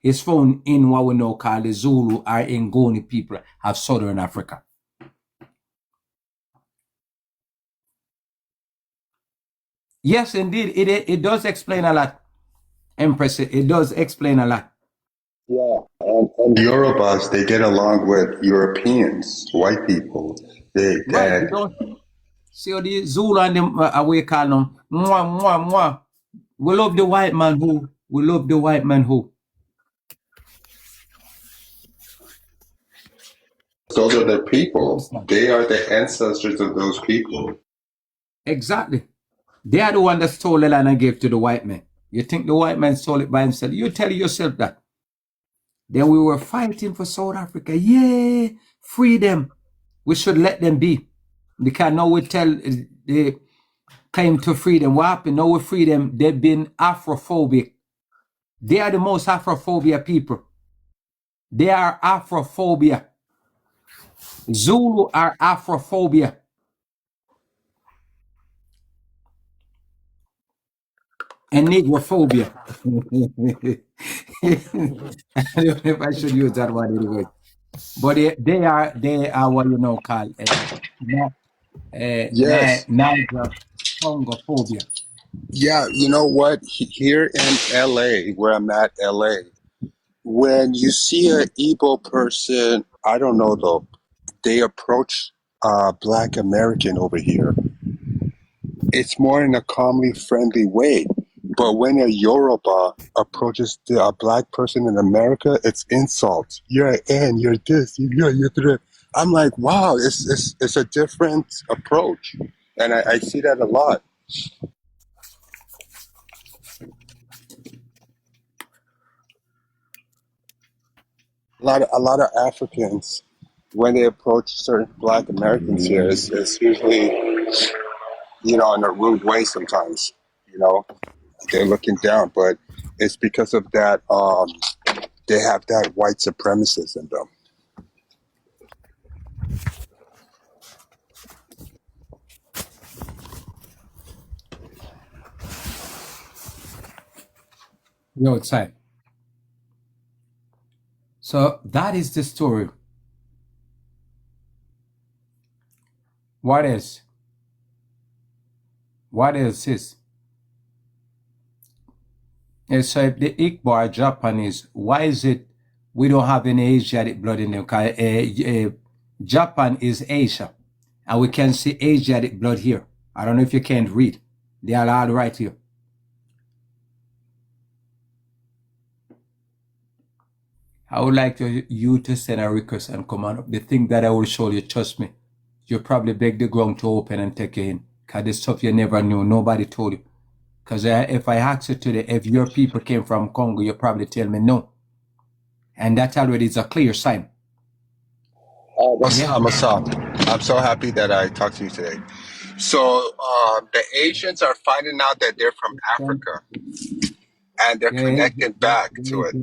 is found in what we now call the Zulu or Ngoni people of Southern Africa. Yes, indeed, it does explain a lot, Empress. It does explain a lot. Yeah, and Yorubas, they get along with Europeans, white people. Right, you don't see how the Zulu and them we call them mwah, mwah, mwah. We love the white man who. We love the white man who. those are the people. They are the ancestors of those people. Exactly. They are the one that stole the land and gave to the white man. You think the white man stole it by himself? You tell yourself that. Then we were fighting for South Africa. Yeah, freedom. We should let them be. Because now we tell they claim to freedom. What happened? Now we free them. They've been Afrophobic. They are the most Afrophobia people. They are Afrophobia. Zulu are Afrophobia. And Negrophobia. I don't know if I should use that word anyway. But they are what you know called Yes. Nigrophobia. Yeah, you know what? Here in LA, where I'm at, LA, when you see an Igbo person, I don't know though, they approach Black American over here. It's more in a calmly friendly way. But when a Yoruba approaches a Black person in America, it's insult. You're an N, you're this, you're that. I'm like, wow, it's a different approach. And I see that a lot. A lot of Africans, when they approach certain Black Americans here, it's usually, in a rude way sometimes, they're looking down, but it's because of that, they have that white supremacist in them. Yo, outside. So that is the story. What else? What else is? And so if the Igbo are Japanese, why is it we don't have any Asiatic blood in them? Japan is Asia, and we can see Asiatic blood here. I don't know if you can't read. They are all right here. I would like you to send a request and come on up. The thing that I will show you, trust me, you probably beg the ground to open and take you in. Because this stuff you never knew. Nobody told you. Because if I ask you today, if your people came from Congo, you probably tell me no. And that already is a clear sign. What's up? I'm so happy that I talked to you today. So the Asians are finding out that they're from Africa. And they're connecting back to it.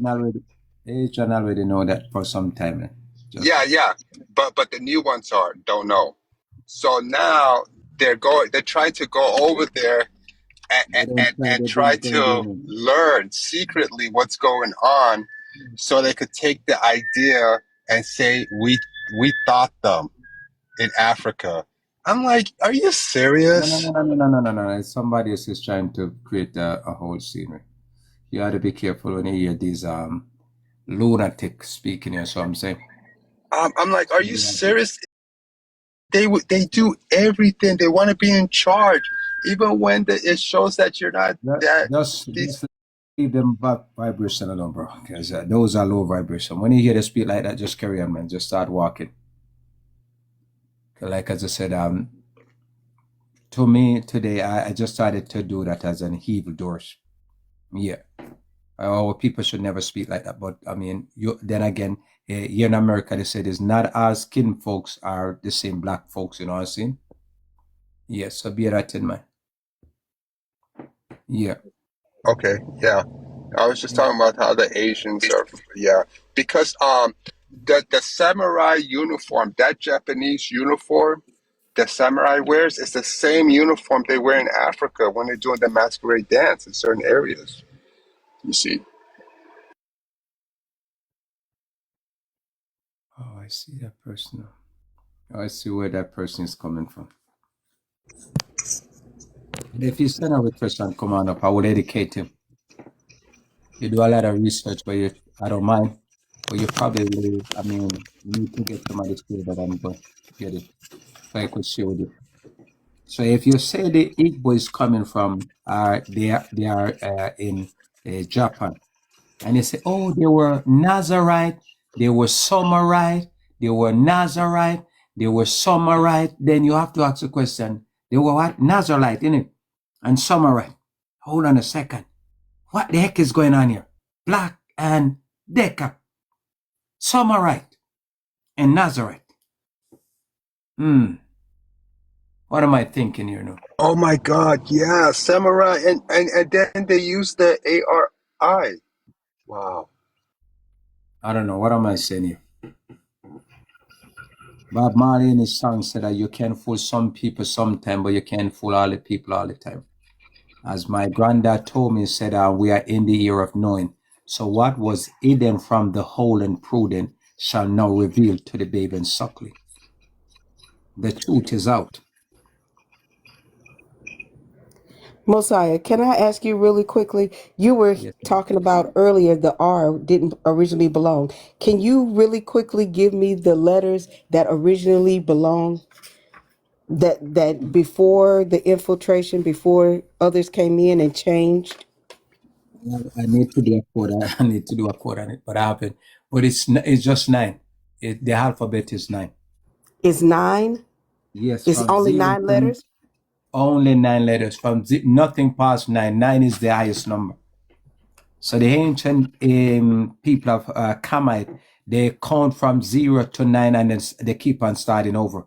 Asian already know that for some time. Yeah. But the new ones don't know. So now they're trying to go over there and try to learn secretly what's going on, so they could take the idea and say we thought them in Africa. I'm like, are you serious? No. Somebody else is trying to create a whole scenery. You have to be careful when you hear these lunatics speaking here. So I'm saying, I'm like, are you serious? They do everything. They want to be in charge, even when it shows that you're not. Just leave them vibration alone, bro. Because those are low vibration. When you hear them speak like that, just carry on, man. Just start walking. Like as I said, to me today, I just started to do that as an evil doors. Yeah. Our people should never speak like that. But I mean, then again, here in America, they said it's not all skin folks are the same black folks, you know what I'm saying? Yeah, so bear that in mind. Yeah. Okay, yeah. I was just talking about how the Asians are, because the samurai uniform, that Japanese uniform, the samurai wears, is the same uniform they wear in Africa when they're doing the masquerade dance in certain areas. You see. I see that person. I see where that person is coming from. And if you send a request and come on up, I will educate him. You do a lot of research, but I don't mind. But you probably, I mean, you need to get somebody to say that I'm going to get it. So I could share with you. So if you say the Igbo is coming from, they are in Japan, and you say, oh, they were Nazarite, they were Somerite, they were Nazarite, they were Somerite, then you have to ask the question, they were what? Nazarite, innit? And Somerite. Hold on a second. What the heck is going on here? Black and Decker. Somerite and Nazarite. What am I thinking here now? Oh my God, yeah, samurai, and then they use the ARI. Wow. I don't know. What am I saying here? Bob Marley in his song said that you can fool some people sometime, but you can't fool all the people all the time. As my granddad told me, said we are in the year of knowing. So what was hidden from the whole and prudent shall now reveal to the babe and suckling. The truth is out. MOSAIH, can I ask you really quickly? You were Yes. talking about earlier the R didn't originally belong. Can you really quickly give me the letters that originally belong? That before the infiltration, before others came in and changed? I need to do a code. I need to do a code on it, but I haven't. But it's just 9. The alphabet is 9. It's 9? Yes, It's from only 0 9 to letters? only 9 letters. From nothing past 9. 9 is the highest number. So the ancient people of Kamite, they count from 0 to 9 and then they keep on starting over.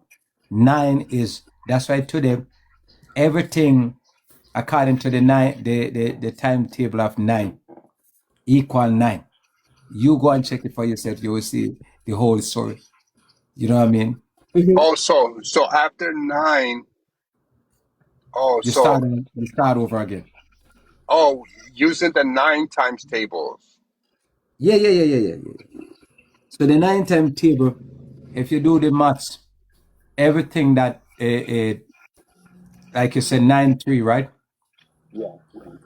9 is, that's why to them, everything according to the timetable of 9 equal 9. You go and check it for yourself, you will see the whole story. You know what I mean? Mm-hmm. Oh, so after 9, You start over again. using the 9 times tables. Yeah. So the 9 timetable, if you do the maths, everything that like you said, 9-3, right? Yeah.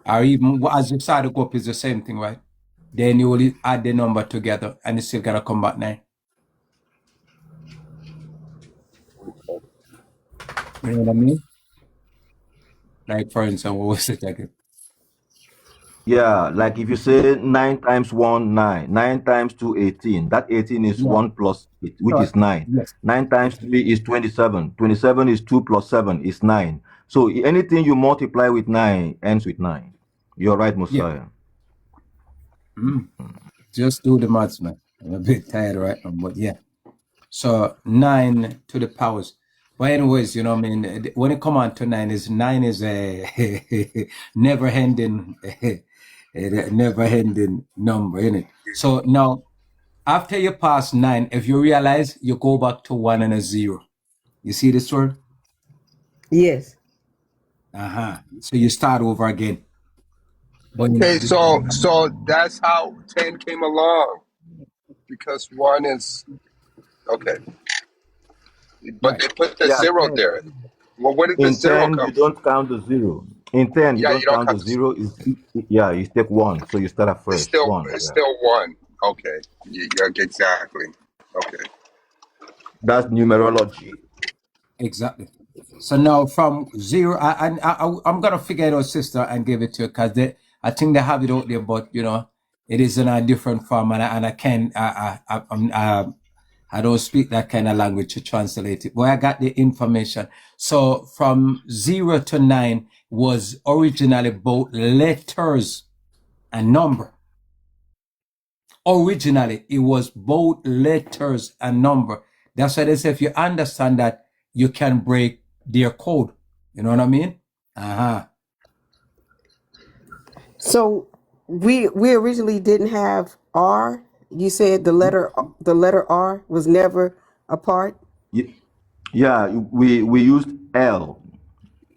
Or even as you start to go up is the same thing, right? Then you will add the number together and it's still gonna come back 9. You know what I mean? Like for instance, what was it again? Yeah, like if you say 9 times 1, 9. 9 times 2, 18. That 18 is Yeah. 1 plus 8, which So, is 9. yes. 9 times 3 is 27. 27 is 2 plus 7 is 9. So anything you multiply with 9 ends with 9. You're right, Yeah. MOSAIH. Just do the maths, man. I'm a bit tired right now, but yeah. So 9 to the powers. But anyways, you know what I mean? When it come on to 9 is a never-ending never-ending number, isn't it? So now, after you pass 9, if you realize, you go back to 1 and a 0. You see this word? Yes. So you start over again. But Okay, so that's how 10 came along, because 1 is okay, but right. they put the Yeah, 0 10. there. Well, where did the In 0 10, you come from? don't count the 0. In 10, you Yeah, you don't don't count the count. 0. Yeah, you take 1. So you start It's afresh. still 1. it's Yeah. still 1. Okay, yeah, exactly. Okay. That's numerology. Exactly. So now from 0, I'm gonna figure it out, sister, and give it to you because I think they have it out there, but you know, it is in a different form, and I can't. I don't speak that kind of language to translate it, but I got the information. So from 0 to 9 was originally both letters and number. Originally, it was both letters and number. That's why they say if you understand that, you can break their code. You know what I mean? So we originally didn't have R. You said the letter R was never a part. Yeah, we used L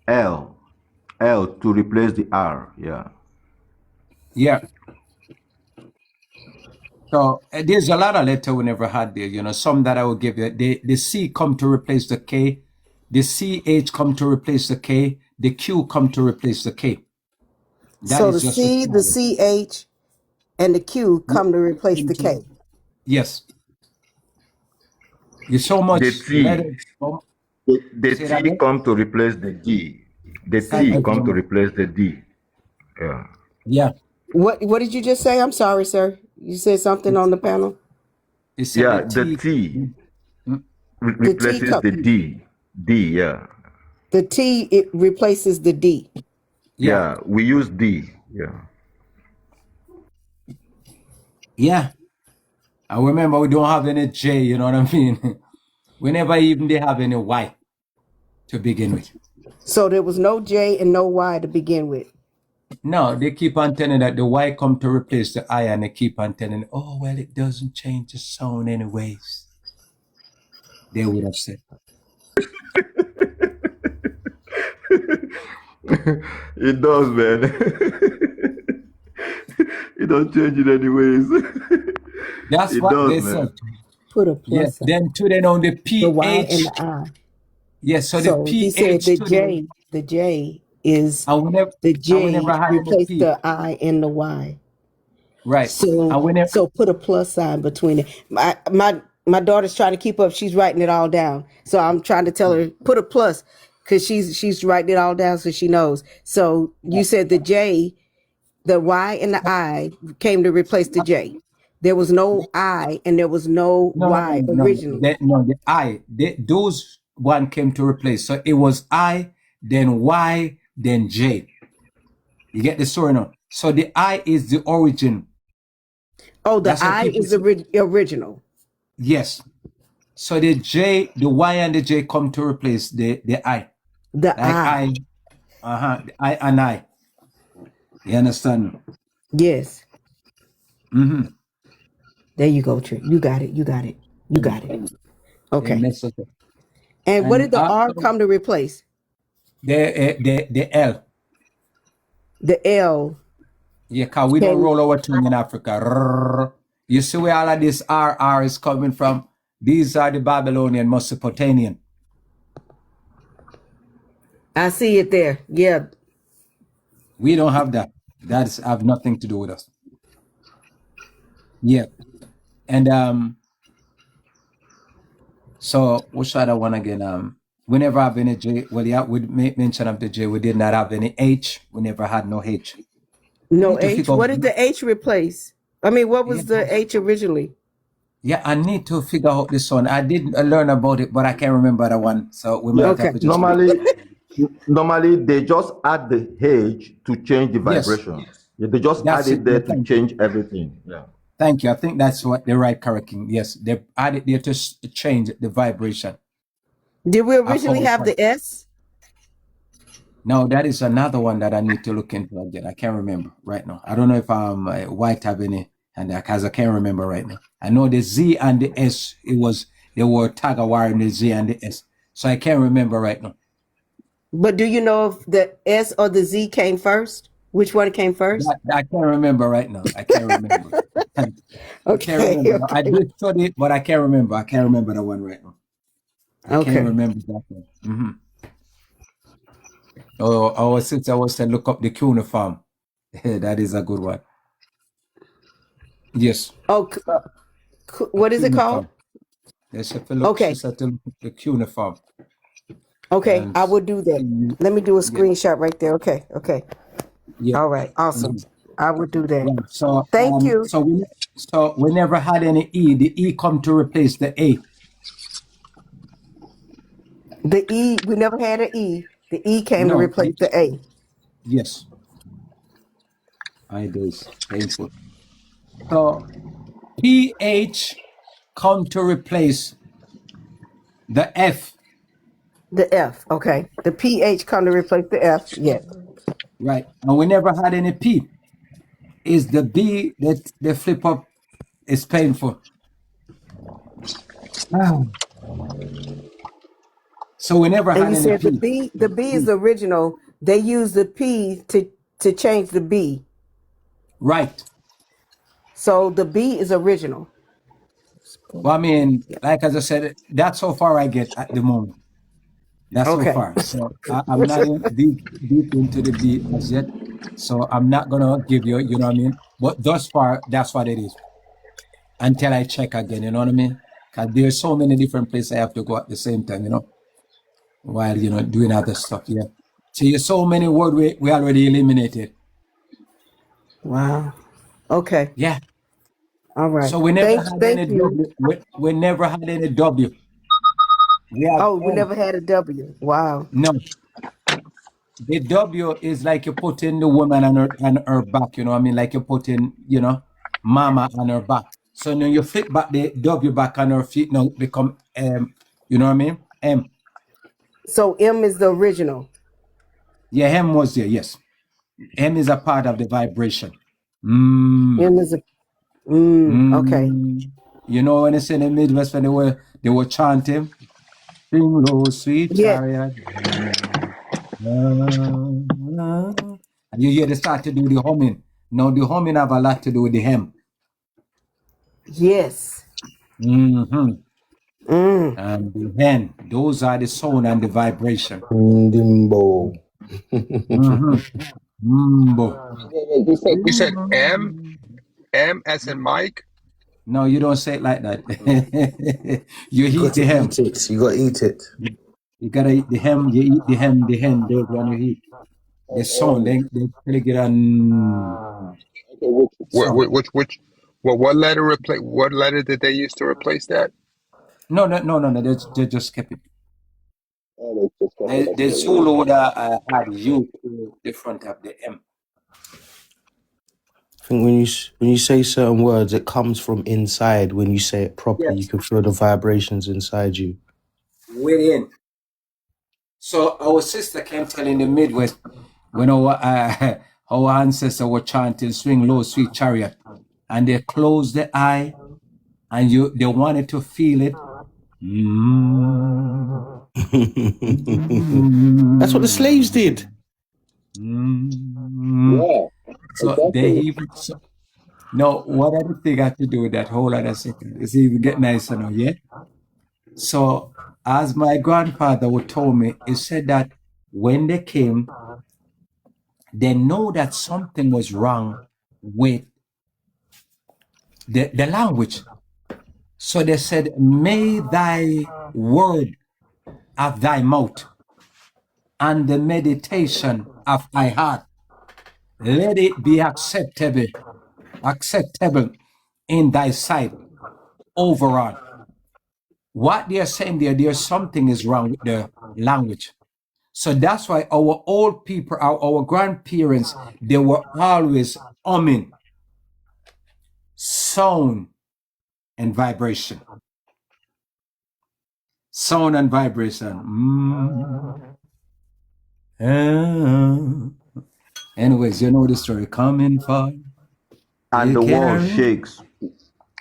to replace the R. Yeah. Yeah. So there's a lot of letter we never had there. You know, some that I will give you. The C come to replace the K, the CH come to replace the K, the Q come to replace the K. That So the is just a C, the CH, and the Q come to replace the K. Yes. You so The much T. letters. The Say that T again. come to replace the D. The Thank T you very come to much. replace the D. Yeah. Yeah. What did you just say? I'm sorry, sir. You said something on the panel. He said the Yeah, the T. T Mm, The T replaces come. the D. D, yeah. The T it replaces the D. yeah. Yeah, we use D. Yeah. Yeah. I remember we don't have any J, you know what I mean? We never even they have any Y to begin with. So there was no J and no Y to begin with. No, they keep on telling that the Y come to replace the I, and they keep on telling, oh, well, it doesn't change the sound anyways. They would have said. It does, man. It don't change it anyways. That's It what does, they said. man. Put a Yes. plus sign. Then to then on the The Y and PH. the I. Yes, so the So he said PH to the, the J is and the we never J had any replaced P. the I and the Y. Right. And we never, So put a plus sign between it. My daughter's trying to keep up. She's writing it all down. So I'm trying to tell her put a plus because she's writing it all down so she knows. So you said the J, the Y and the I came to replace the J. There was no I and there was no Y originally. the I, those one came to replace. So it was I, then Y, then J. You get the story now. So the I is the origin. Oh, the That's what I people is say. the original. Yes. So the J, the Y and the J come to replace the I. The Like I. the I and I. You understand? Yes. Mm-hmm. There you go, Trick. You got it. You got it. You got it. They Okay. mess us up. And what And did the R come to replace? the L. The L Yeah, cause we don't came. roll our tongue in Africa. Rrrr. You see where all of this R is coming from? These are the Babylonian, Mesopotamian. I see it there. Yeah. We don't have that. That's have nothing to do with us. Yeah. And so what's the other one again? We never have any J. Well, yeah, we made mention of the J. We did not have any H. We never had no H. I No need to H. figure What out. did the H replace? I mean, what Yeah, was the H originally? yeah, I need to figure out this one. I did learn about it, but I can't remember the one. So we Yeah. might have Okay. to just read. Normally they just add the H to change the Yes, vibration. Yeah, they just add that's it. it Yeah, there to thank you. change everything. Yeah. Thank you. I think that's what the right correcting. Yes, they added there to change the vibration Did we of how originally we have talk. the S? No, that is another one that I need to look into again. I can't remember right now. I don't know if White have any, and because I can't remember right now. I know the Z and the S. They were tag a wire in the Z and the S. So I can't remember right now. But do you know if the S or the Z came first? Which one came first? I can't remember right now. I can't remember. I can't Okay. remember. I Okay. did study it, but I can't remember. I can't remember the one right now. I can't Okay. remember that one. Mm-hmm. Oh, our sister was to look up the cuneiform. That is a good one. Yes, Oh, a what is it called? cuneiform. They said to look, she Okay. said to look up the cuneiform. Okay. And I will do that. Let me do a yeah, screenshot right there. Okay. Okay. yeah. All right. Awesome. Mhm. I will do that. Right. So Thank you. so we never had any E. The E come to replace the A. The E, we never had an E. The E came to No. replace the A. Yes. I days painful. So PH come to replace the F. The F. Okay. The PH come to replace the F. Yes. Right. And we never had any P. Is the B that the flip up is painful. Ah. So we never And had you any said P. the B is the original. They use the P to change the B. Right. So the B is original. Well, I mean, like as I said, that's how far I get at the moment. That's so Okay. far. So I'm not in deep into the beat as yet. So I'm not gonna give you, you know what I mean? But thus far, that's what it is. Until I check again, you know what I mean? Because there's so many different places I have to go at the same time, you know, while doing other stuff. Yeah. So you so many words we already eliminated. Wow. Okay. Yeah. All right. So we never Thank had any thank you. W. We never had any W. We have Oh, we M. never had a W. Wow. No. The W is like you put in the woman on her back, you know what I mean? Like you put in, mama on her back. So now you flip back the W back on her feet, now become you know what I mean? M. So M is the original. Yeah, M was there, yes. M is a part of the vibration. Mm, M is a okay. mm. You know when they say in the Midwest when they were chanting, sing low, sweet Yeah. chariot. And you hear they start to do the humming. Now the humming have a lot to do with the hem. Yes. Mm-hmm. Mm. And the hen, those are the sound and the vibration. Dimbo. Mm-hmm. Mbo. You said M as in Mike. No, you don't say it like that. You You eat got the to hem. eat it. You got to eat it. You gotta eat the hem. You eat the hem, the hen. Those when you eat the sound, they really get on sound. What letter replace? What letter did they use to replace that? No. They just kept it. The Zulu would add U to the front of the M. I think when you say certain words, it comes from inside. When you say it properly, you Yes, can feel the vibrations inside you. within. So our sister came telling the Midwest when our ancestors were chanting "Swing Low, Sweet Chariot," and they closed the eye and they wanted to feel it. Mm, That's what the slaves did. mm. So they even no. What other thing I have to do with that? Hold on a second. It's even get nicer now, yeah. So as my grandfather would told me, he said that when they came, they know that something was wrong with the language. So they said, may thy word of thy mouth and the meditation of thy heart, let it be acceptable in thy sight overall. What they are saying there's something is wrong with the language. So that's why our old people, our grandparents, they were always humming sound and vibration. Sound and vibration. Anyways, you know the story. Coming for And the the wall carry. shakes.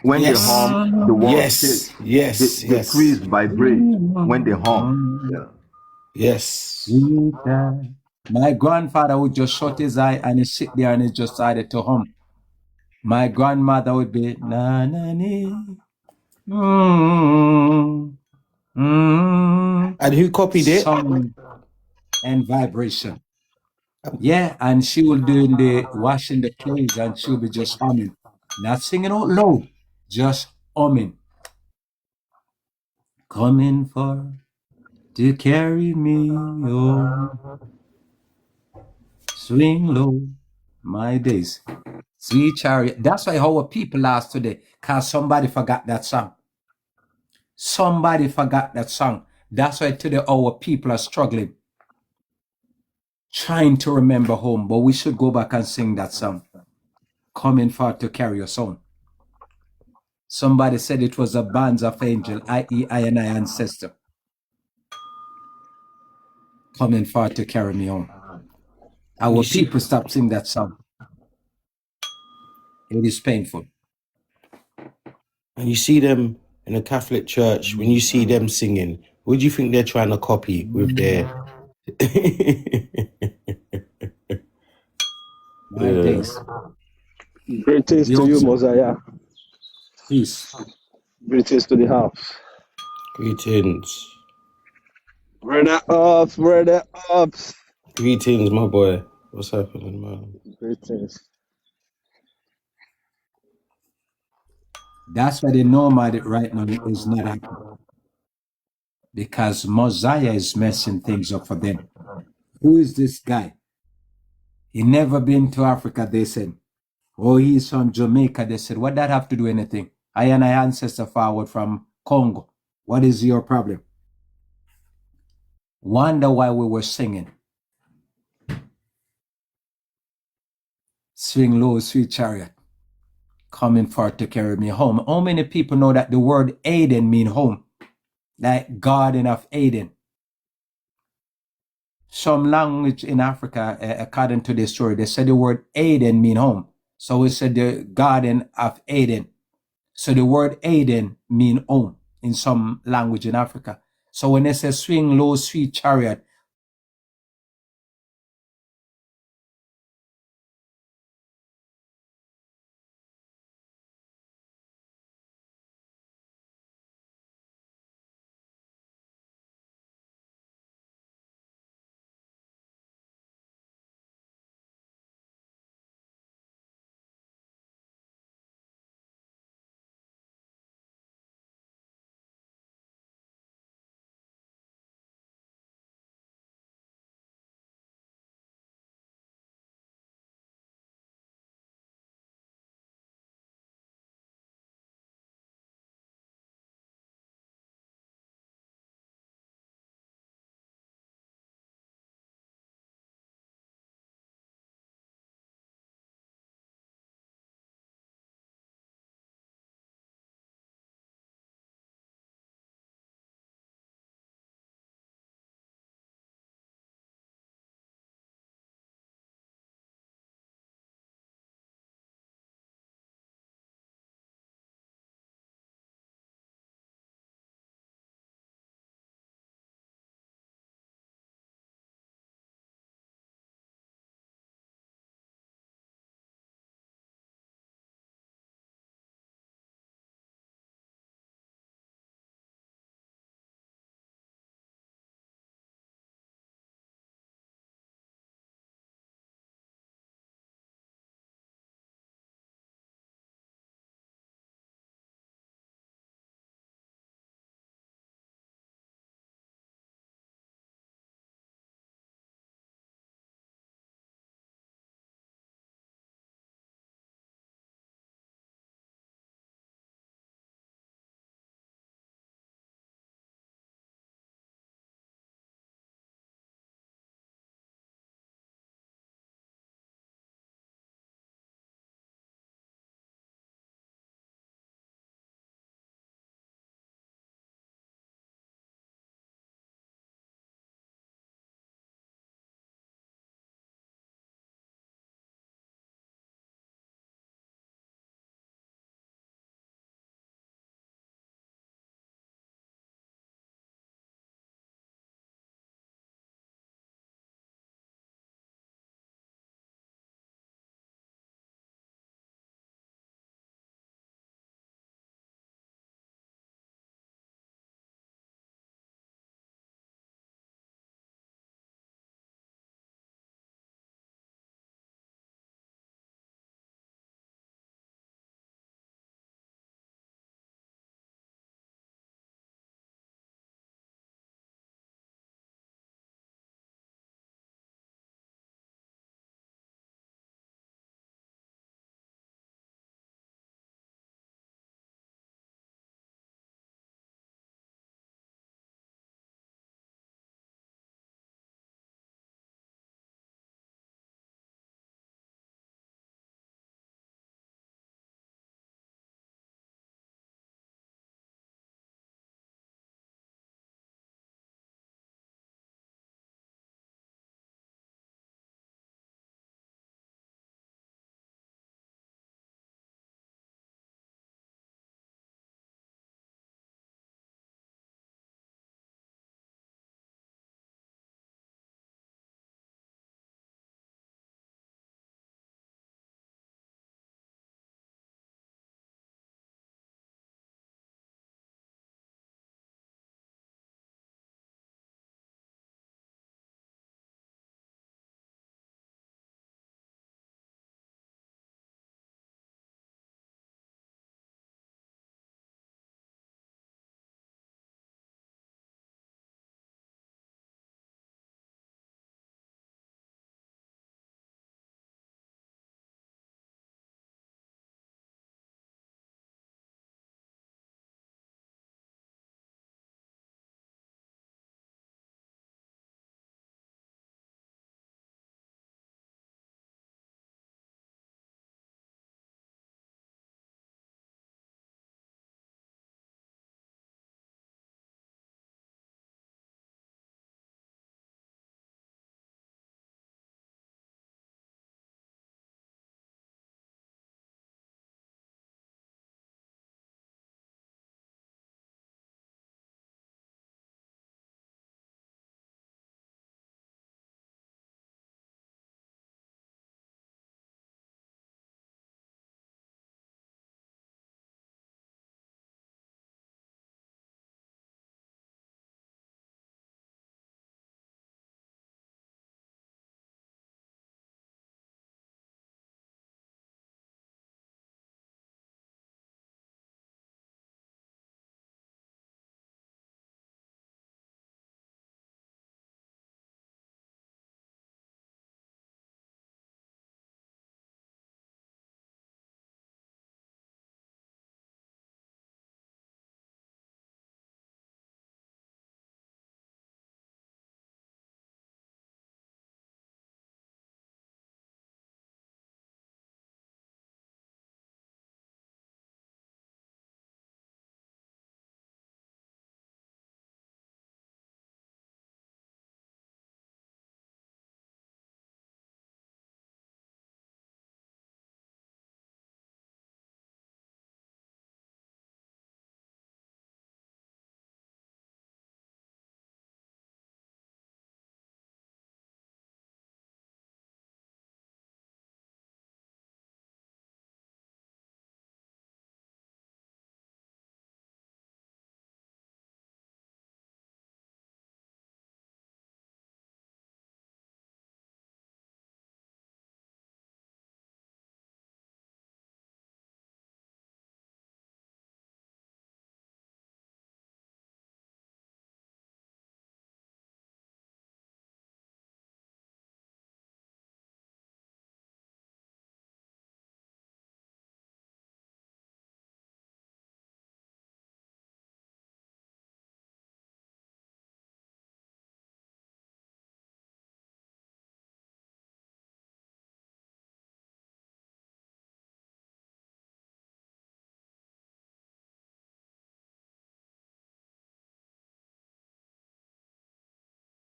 When they Yes. hum, the wall Yes. shakes. Yes. The Yes. trees vibrate when they hum. Yeah. Yes. My grandfather would just shut his eye and he sit there and he just started to hum. My grandmother would be na na ni. And who copied it? Sound and vibration. Yeah, and she will do the washing the clothes and she'll be just humming. Not singing out loud, just humming. Coming for to carry me home. Swing low, my days. Sweet chariot. That's why our people lost today, because somebody forgot that song. Somebody forgot that song. That's why today our people are struggling, trying to remember home. But we should go back and sing that song. Coming for to carry us home. Somebody said it was a bands of angel, i.e. I and I ancestor. Coming for to carry me home. Our people stop singing that song. It is painful. And you see them in a Catholic church, when you see them singing, what do you think they're trying to copy with their... My days. Greetings The to you, house. MOSAIH. Peace. Greetings to the house. Greetings. Brother ups, brother ups. Greetings, my boy. What's happening, man? Greetings. That's why the nomad right now is not happy. Because MOSAIH is messing things up for them. Who is this guy? He never been to Africa, they said. Oh, he's from Jamaica. They said, what that have to do anything? I and I ancestor forward from Congo. What is your problem? Wonder why we were singing. Swing low, sweet chariot, coming forth to carry me home. How many people know that the word Aden mean home? Like Garden of Eden. Some language in Africa, according to this story, they said the word Aden mean home. So we said the Garden of Eden. So the word Aden mean home in some language in Africa. So when they say swing low, sweet chariot,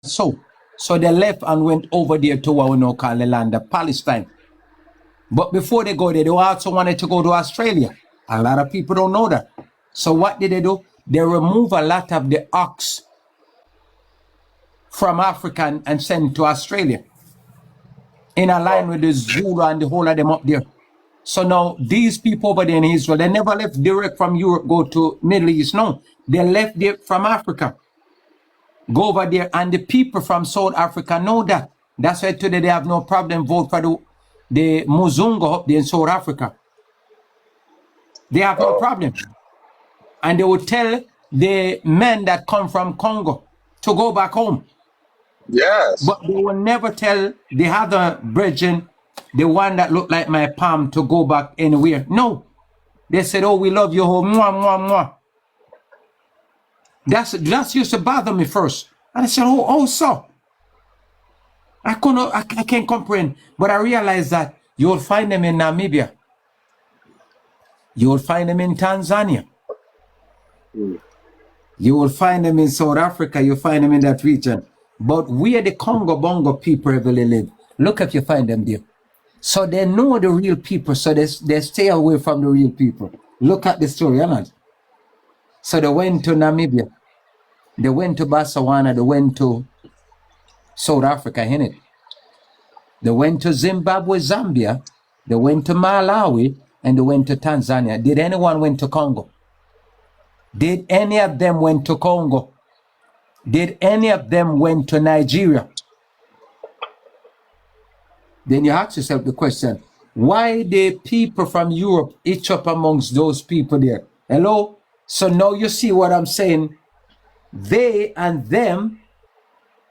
So they left and went over there to what we now call the land of Palestine. But before they go there, they also wanted to go to Australia. A lot of people don't know that. So what did they do? They remove a lot of the ox from Africa and send to Australia, in a line with the Zulu and the whole of them up there. So now these people over there in Israel, they never left direct from Europe, go to Middle East. No, they left there from Africa, go over there, and the people from South Africa know that. That's why today they have no problem vote for the Muzungu up there in South Africa. They have no problem. And they would tell the men that come from Congo to go back home. Yes. But they will never tell the other brethren, the one that looked like my palm, to go back anywhere. No. They said, oh, we love you. Oh, mwah, mwah, mwah. That used to bother me first. And I said, oh, so. I can't comprehend. But I realized that you'll find them in Namibia. You'll find them in Tanzania. You will find them in South Africa. You'll find them in that region. But where the Congo Bongo people really live, look if you find them there. So they know the real people, so they stay away from the real people. Look at the story, Alan. So they went to Namibia. They went to Botswana. They went to South Africa, innit? They went to Zimbabwe, Zambia. They went to Malawi, and they went to Tanzania. Did anyone went to Congo? Did any of them went to Congo? Did any of them went to Nigeria? Then you ask yourself the question, why the people from Europe each up amongst those people there? Hello? So now you see what I'm saying. They and them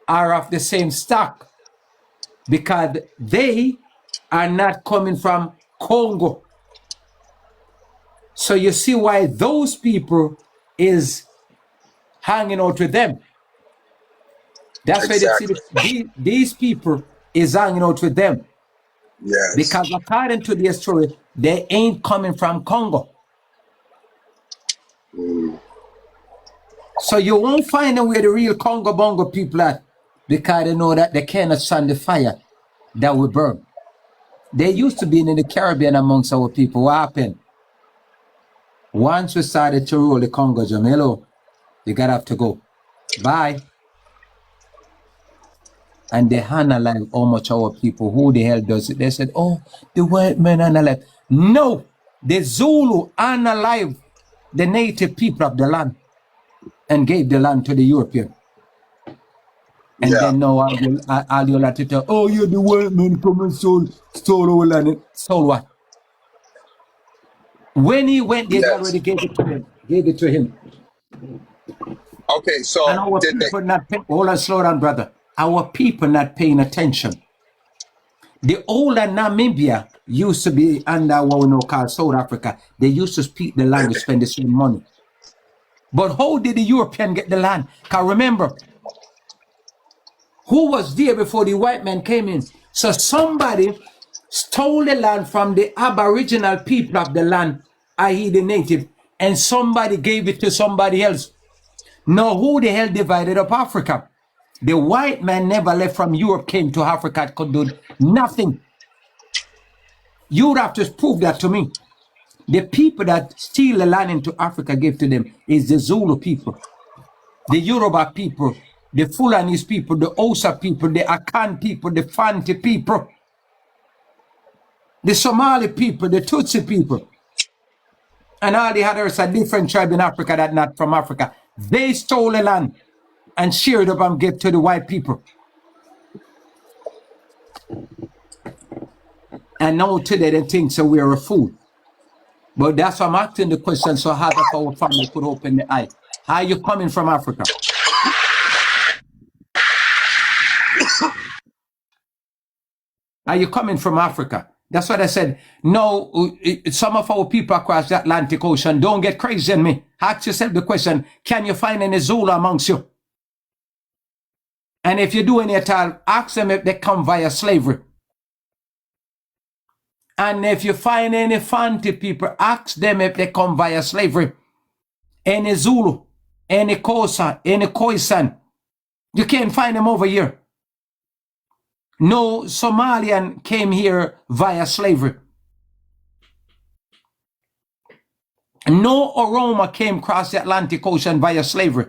are of the same stock, because they are not coming from Congo. So you see why those people is hanging out with them. That's Exactly. why they see these people is hanging out with them. Yes. Because according to their story, they ain't coming from Congo. So you won't find them where the real Congo Bongo people are, because they know that they cannot stand the fire that will burn. They used to be in the Caribbean amongst our people. What happened? Once we started to rule the Congo, Jamelo, you gotta have to go. Bye. And they analyze how much our people, who the hell does it? They said, oh, the white men analyze. No, the Zulu analyzed the native people of the land and gave the land to the European. And Yeah. then now all you like to tell, oh, you're the white man come and stole our land. Stole what? When he went, they Yes. already gave it to him. Gave it to him. Okay, And so our did they? people not paying, hold on, slow down, brother. Our people not paying attention. The older Namibia used to be under what we know called South Africa. They used to speak the language, spend the same money. But how did the European get the land? Because remember, who was there before the white man came in? So somebody stole the land from the aboriginal people of the land, i.e. the native, and somebody gave it to somebody else. Now, who the hell divided up Africa? The white man never left from Europe, came to Africa, could do nothing. You would have to prove that to me. The people that steal the land into Africa gave to them is the Zulu people, the Yoruba people, the Fulanese people, the Osa people, the Akan people, the Fanti people, the Somali people, the Tutsi people, and all the others are different tribes in Africa that not from Africa. They stole the land and shared up and gave to the white people. And now today they think so we're a fool. But that's why I'm asking the question so half of our family could open the eye. How are you coming from Africa? Are you coming from Africa? That's what I said. No, some of our people across the Atlantic Ocean, don't get crazy on me. Ask yourself the question, can you find any Zulu amongst you? And if you do any at all, ask them if they come via slavery. And if you find any Fanti people, ask them if they come via slavery. Any Zulu, any Xhosa, any Khoisan, You can't find them over here. No Somalian came here via slavery. No Oroma came across the Atlantic Ocean via slavery.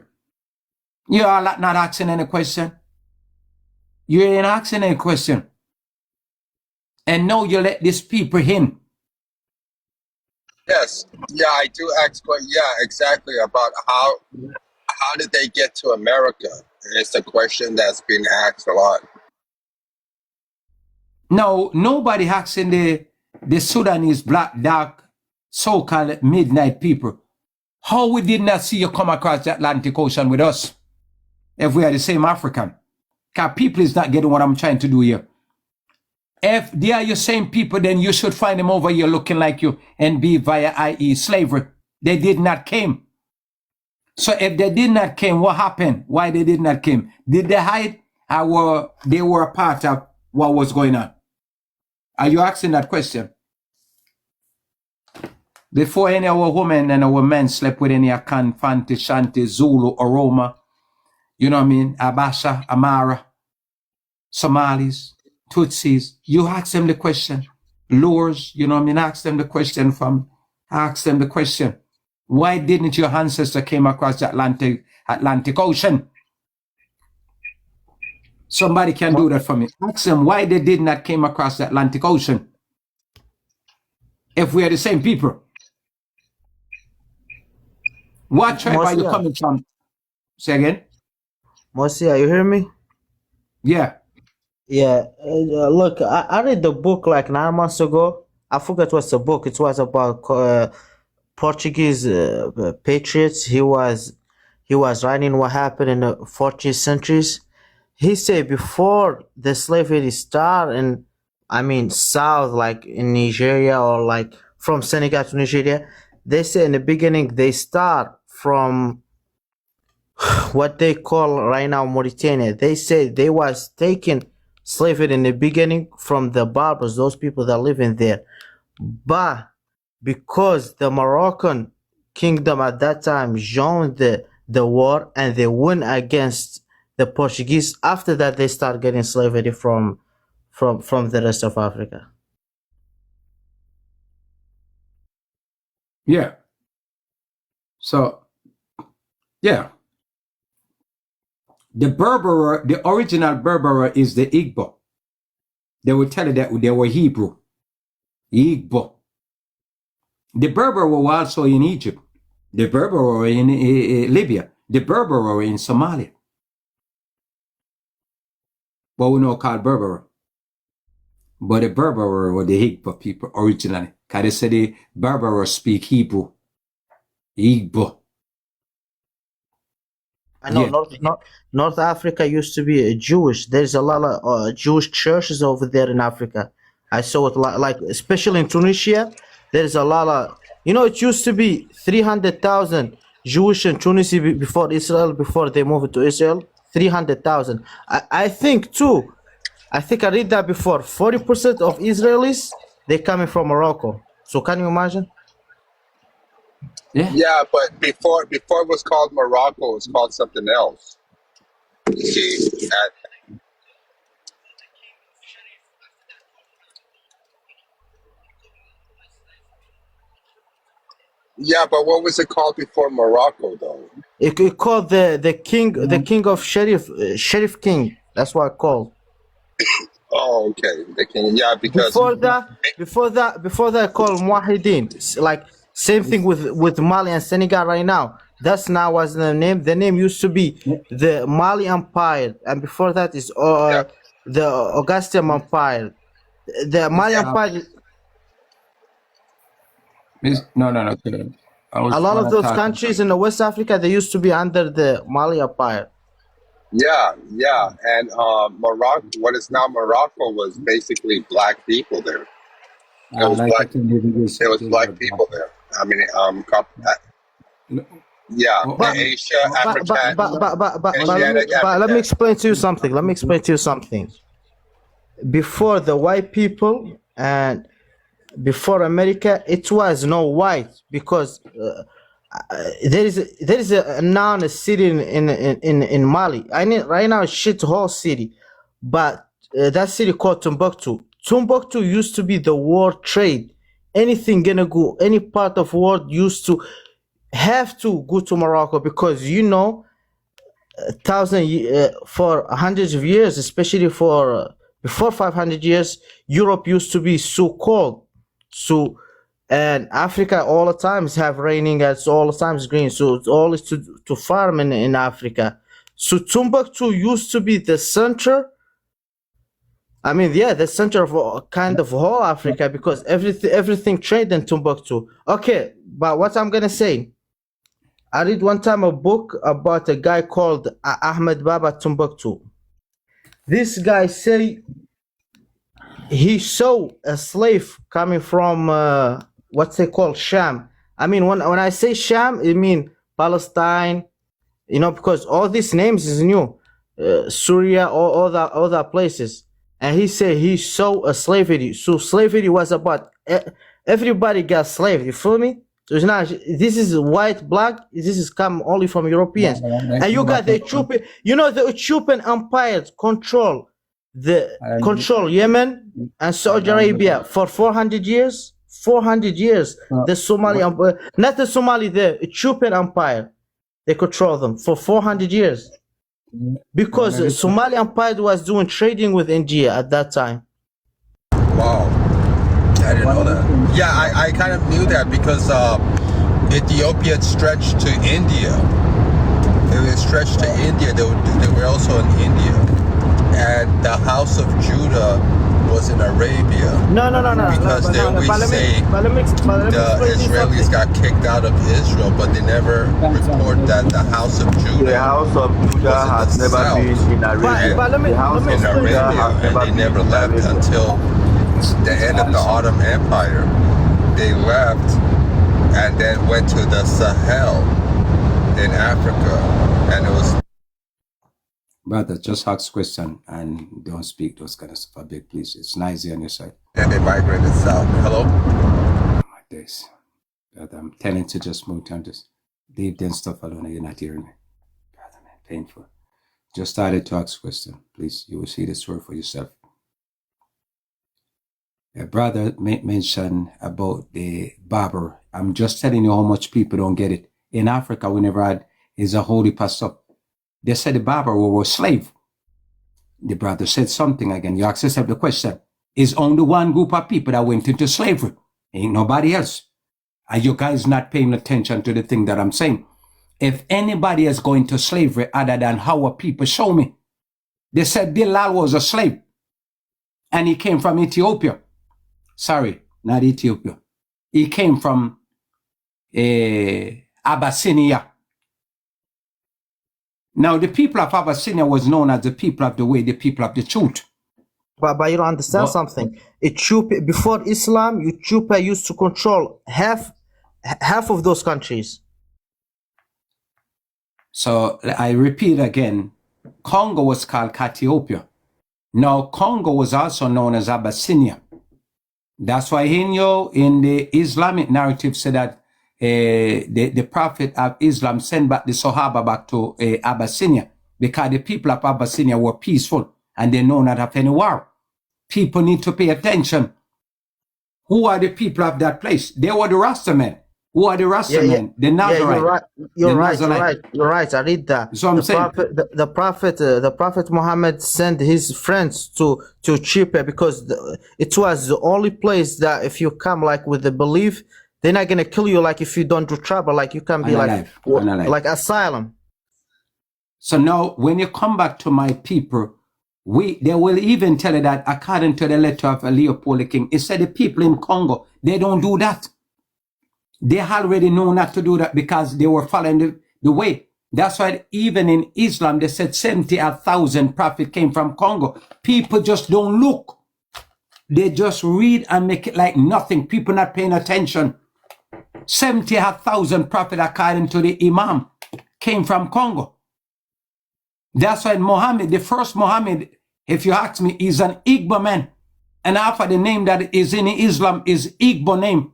You are not asking any question. You ain't asking any question. And now you let these people in. Yes. Yeah, I do ask, but yeah, exactly about how did they get to America? It's a question that's been asked a lot. Now, nobody asking the Sudanese black, dark, so-called midnight people, how we did not see you come across the Atlantic Ocean with us if we are the same African. Because people is not getting what I'm trying to do here. If they are your same people, then you should find them over here looking like you and be via i.e. slavery. They did not came. So if they did not came, what happened? Why they did not came? Did they hide or they were a part of what was going on? Are you asking that question? Before any of our women and our men slept with any Akan, Fanti, Shanti, Zulu, Oroma, you know what I mean? Abasha, Amara, Somalis, Tutsis, you ask them the question. Lures, you know what I mean? Ask them the question ask them the question. Why didn't your ancestor came across the Atlantic Ocean? Somebody can do that for me. Ask them why they did not came across the Atlantic Ocean. If we are the same people. What tribe are you coming from? Say again? MOSAIH, you hear me? Yeah. Yeah. Look, I read the book like 9 months ago. I forgot what's the book. It was about Portuguese patriots. He was writing what happened in the 14th centuries. He said before the slavery started, and I mean south, like in Nigeria or like from Senegal to Nigeria, they say in the beginning they start from what they call right now Mauritania. They say they was taking slavery in the beginning from the Berbers, those people that live in there. But because the Moroccan kingdom at that time joined the war and they won against the Portuguese, after that they start getting slavery from the rest of Africa. Yeah. So, yeah. The Berber, the original Berber is the Igbo. They will tell you that they were Hebrew. Igbo. The Berber were also in Egypt. The Berber were in Libya. The Berber were in Somalia. But we know called Berber. But the Berber were the Igbo people originally. Because they said the Berber speak Hebrew. Igbo. I know Yeah. North Africa used to be Jewish. There's a lot of Jewish churches over there in Africa. I saw it like especially in Tunisia. There's a lot of, it used to be 300,000 Jewish in Tunisia before Israel, before they moved to Israel. 300,000. I think too. I think I read that before. 40% of Israelis, they coming from Morocco. So can you imagine? Yeah. Yeah, but before it was called Morocco, it was called something else. See, yeah, but what was it called before Morocco, though? It called the king of Sharif King. That's what I called. Oh, okay. They can, yeah, because Before that, called Muahideen. Like same thing with Mali and Senegal right now. That's now was the name. The name used to be the Mali Empire, and before that is yeah, the Augustan Empire. The Mali Empire. No. I A lot of those countries in the West Africa, they used to be under the Mali Empire. yeah. And Morocco, what is now Morocco, was basically black people there. It was black people there. I mean, yeah, But Asia, African, Asiatic, let me African. explain to you something. Before the white people and before America, it was no white because there is a now a city in Mali. I need right now a shit whole city, but that city called Timbuktu. Timbuktu used to be the world trade. Anything gonna go, any part of world used to have to go to Morocco because for hundreds of years, especially for before 500 years, Europe used to be so cold. So and Africa all the times have raining, it's all the times green. So it's always to farm in Africa. So Timbuktu used to be the center. I mean, yeah, the center of kind of whole Africa because everything traded in Timbuktu. Okay, but what I'm gonna say, I read one time a book about a guy called Ahmed Baba Timbuktu. This guy say he saw a slave coming from what's they call Sham. I mean, when I say Sham, I mean Palestine. Because all these names is new, Syria, all other places. And he said he saw a slavery. So slavery was about everybody got slave. You feel me? So it's not. This is white, black. This is come only from Europeans. And you got the Ethiopian. The Ethiopian empire control Yemen and Saudi Arabia for 400 years. 400 years. The Somali empire, not the Somali, the Ethiopian empire. They control them for 400 years. Because the Somali Empire was doing trading with India at that time. Wow, I didn't know that. Yeah, I kind of knew that because Ethiopia stretched to India. It stretched to India. They were also in India, and the House of Judah was in Arabia. No. Because they always say the Israelis got kicked out of Israel, but they never report that the House of Judah. The House of Judah has never been in Arabia. The House in Arabia, and they never left until the end of the Ottoman Empire. They left and then went to the Sahel in Africa, and it was. Brother, just ask question and don't speak those kind of stuff. Big, please. It's noisy on your side. And they migrated south. Hello? Oh my days. Brother, I'm telling you to just move on. Just leave them stuff alone. You're not hearing me. Brother, man, painful. Just started to ask question. Please, you will see the story for yourself. A brother mentioned about the barber. I'm just telling you how much people don't get it. In Africa, we never had is a holy pastor. They said the barber was a slave. The brother said something again. You ask yourself the question. Is only one group of people that went into slavery. Ain't nobody else. Are you guys not paying attention to the thing that I'm saying? If anybody is going to slavery other than how people show me, they said Bilal was a slave. And he came from Ethiopia. Sorry, not Ethiopia. He came from Abyssinia. Now, the people of Abyssinia was known as the people of the way, the people of the truth. But you don't understand something. Ethiopia, before Islam, Ethiopia used to control half of those countries. So I repeat again, Congo was called Ethiopia. Now, Congo was also known as Abyssinia. That's why in the Islamic narrative said that the Prophet of Islam sent back the Sahaba back to Abyssinia because the people of Abyssinia were peaceful and they know not of any war. People need to pay attention. Who are the people of that place? They were the Rasta men. Who are the Rasta men? The Nazarite. You're right. I read that. So I'm saying the Prophet Muhammad sent his friends to Ethiopia because it was the only place that if you come like with the belief, they're not gonna kill you like if you don't do trouble, like you can be like asylum. So now when you come back to my people, they will even tell you that according to the letter of Leopold the King, it said the people in Congo, they don't do that. They already know not to do that because they were following the way. That's why even in Islam, they said 70,000 prophets came from Congo. People just don't look. They just read and make it like nothing. People not paying attention. 70,000 prophets, according to the Imam, came from Congo. That's why Muhammad, the first Muhammad, if you ask me, is an Igbo man. And half of the name that is in Islam is Igbo name.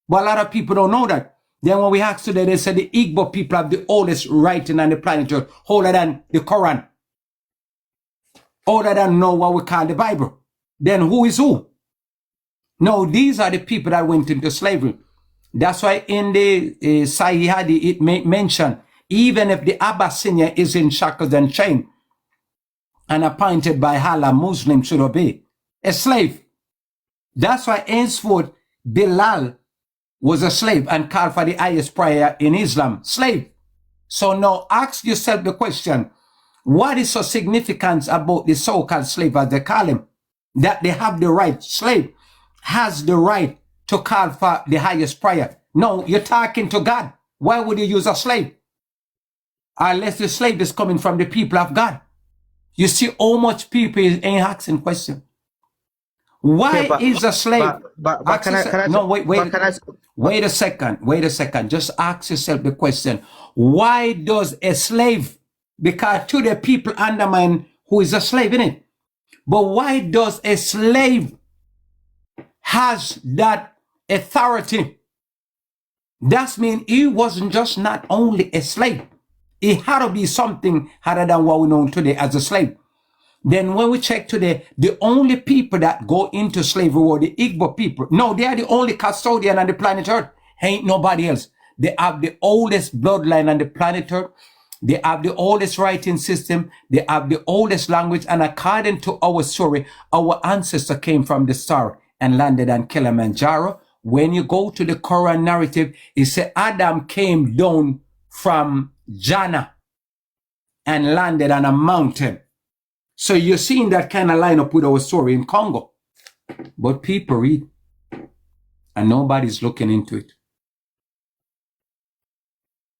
But a lot of people don't know that. Then when we ask today, they say the Igbo people have the oldest writing on the planet Earth, older than the Quran, older than know what we call the Bible. Then who is who? No, these are the people that went into slavery. That's why in the Sahih it mention, even if the Abyssinia is in shackles and chain and appointed by Allah, Muslims should obey. A slave. That's why henceforth Bilal was a slave and called for the highest prayer in Islam. Slave. So now ask yourself the question, what is so significant about the so-called slave, as they call him? That they have the right, slave has the right to call for the highest prayer. No, you're talking to God. Why would you use a slave? Unless the slave is coming from the people of God. You see how much people ain't asking question. Why is a slave? But can I? No, wait a second. Just ask yourself the question. Why does a slave, because to the people undermine who is a slave, innit? But why does a slave has that authority? That means he wasn't just not only a slave. He had to be something other than what we know today as a slave. Then when we check today, the only people that go into slavery were the Igbo people. No, they are the only custodian on the planet Earth. Ain't nobody else. They have the oldest bloodline on the planet Earth. They have the oldest writing system. They have the oldest language. And according to our story, our ancestor came from the star and landed on Kilimanjaro. When you go to the Quran narrative, it says Adam came down from Jannah and landed on a mountain. So you're seeing that kind of line up with our story in Congo. But people read and nobody's looking into it.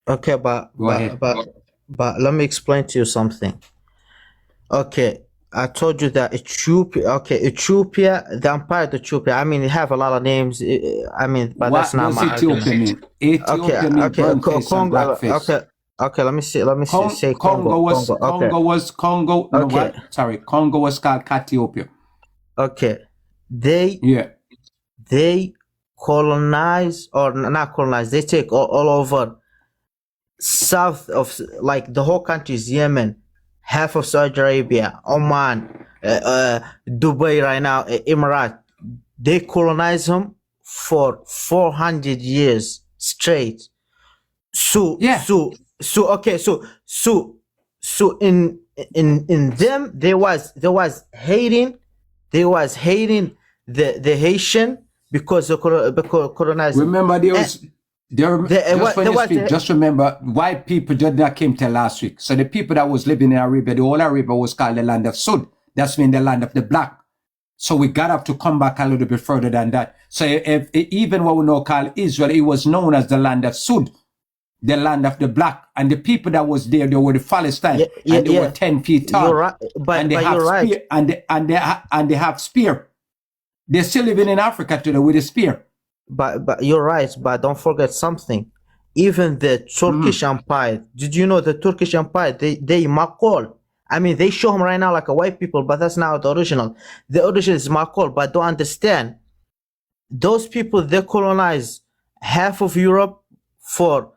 Okay, but let me explain to you something. Okay, I told you that Ethiopia, the empire of Ethiopia, I mean, they have a lot of names. I mean, but what that's not my Ethiopia argument. mean? Ethiopia mean burnt face and black face. Okay, let me say Congo was Congo. No, Okay. what? Sorry, Congo was called Ethiopia. Okay, they colonize, or not colonize, they take all over south of, like, the whole country is Yemen, half of Saudi Arabia, Oman, Dubai right now, Emirates. They colonize them for 400 years straight. So in them there was hating the Haitian because colonized. Remember just remember white people just that came to last week. So the people that was living in Arabia, the whole Arabia was called the land of Sud. That's mean the land of the black. So we got up to come back a little bit further than that. So if even what we know called Israel, it was known as the land of Sud, the land of the black. And the people that was there, they were the Palestine, and they were 10 feet tall. You're right, but you're right. Spear, and they have spear. They're still living in Africa today with a spear. But you're right. But don't forget something. Even the Turkish Empire. Did you know the Turkish Empire? They Makol. I mean, they show them right now like a white people, but that's not the original. The original is Makol. But don't understand. Those people, they colonize half of Europe for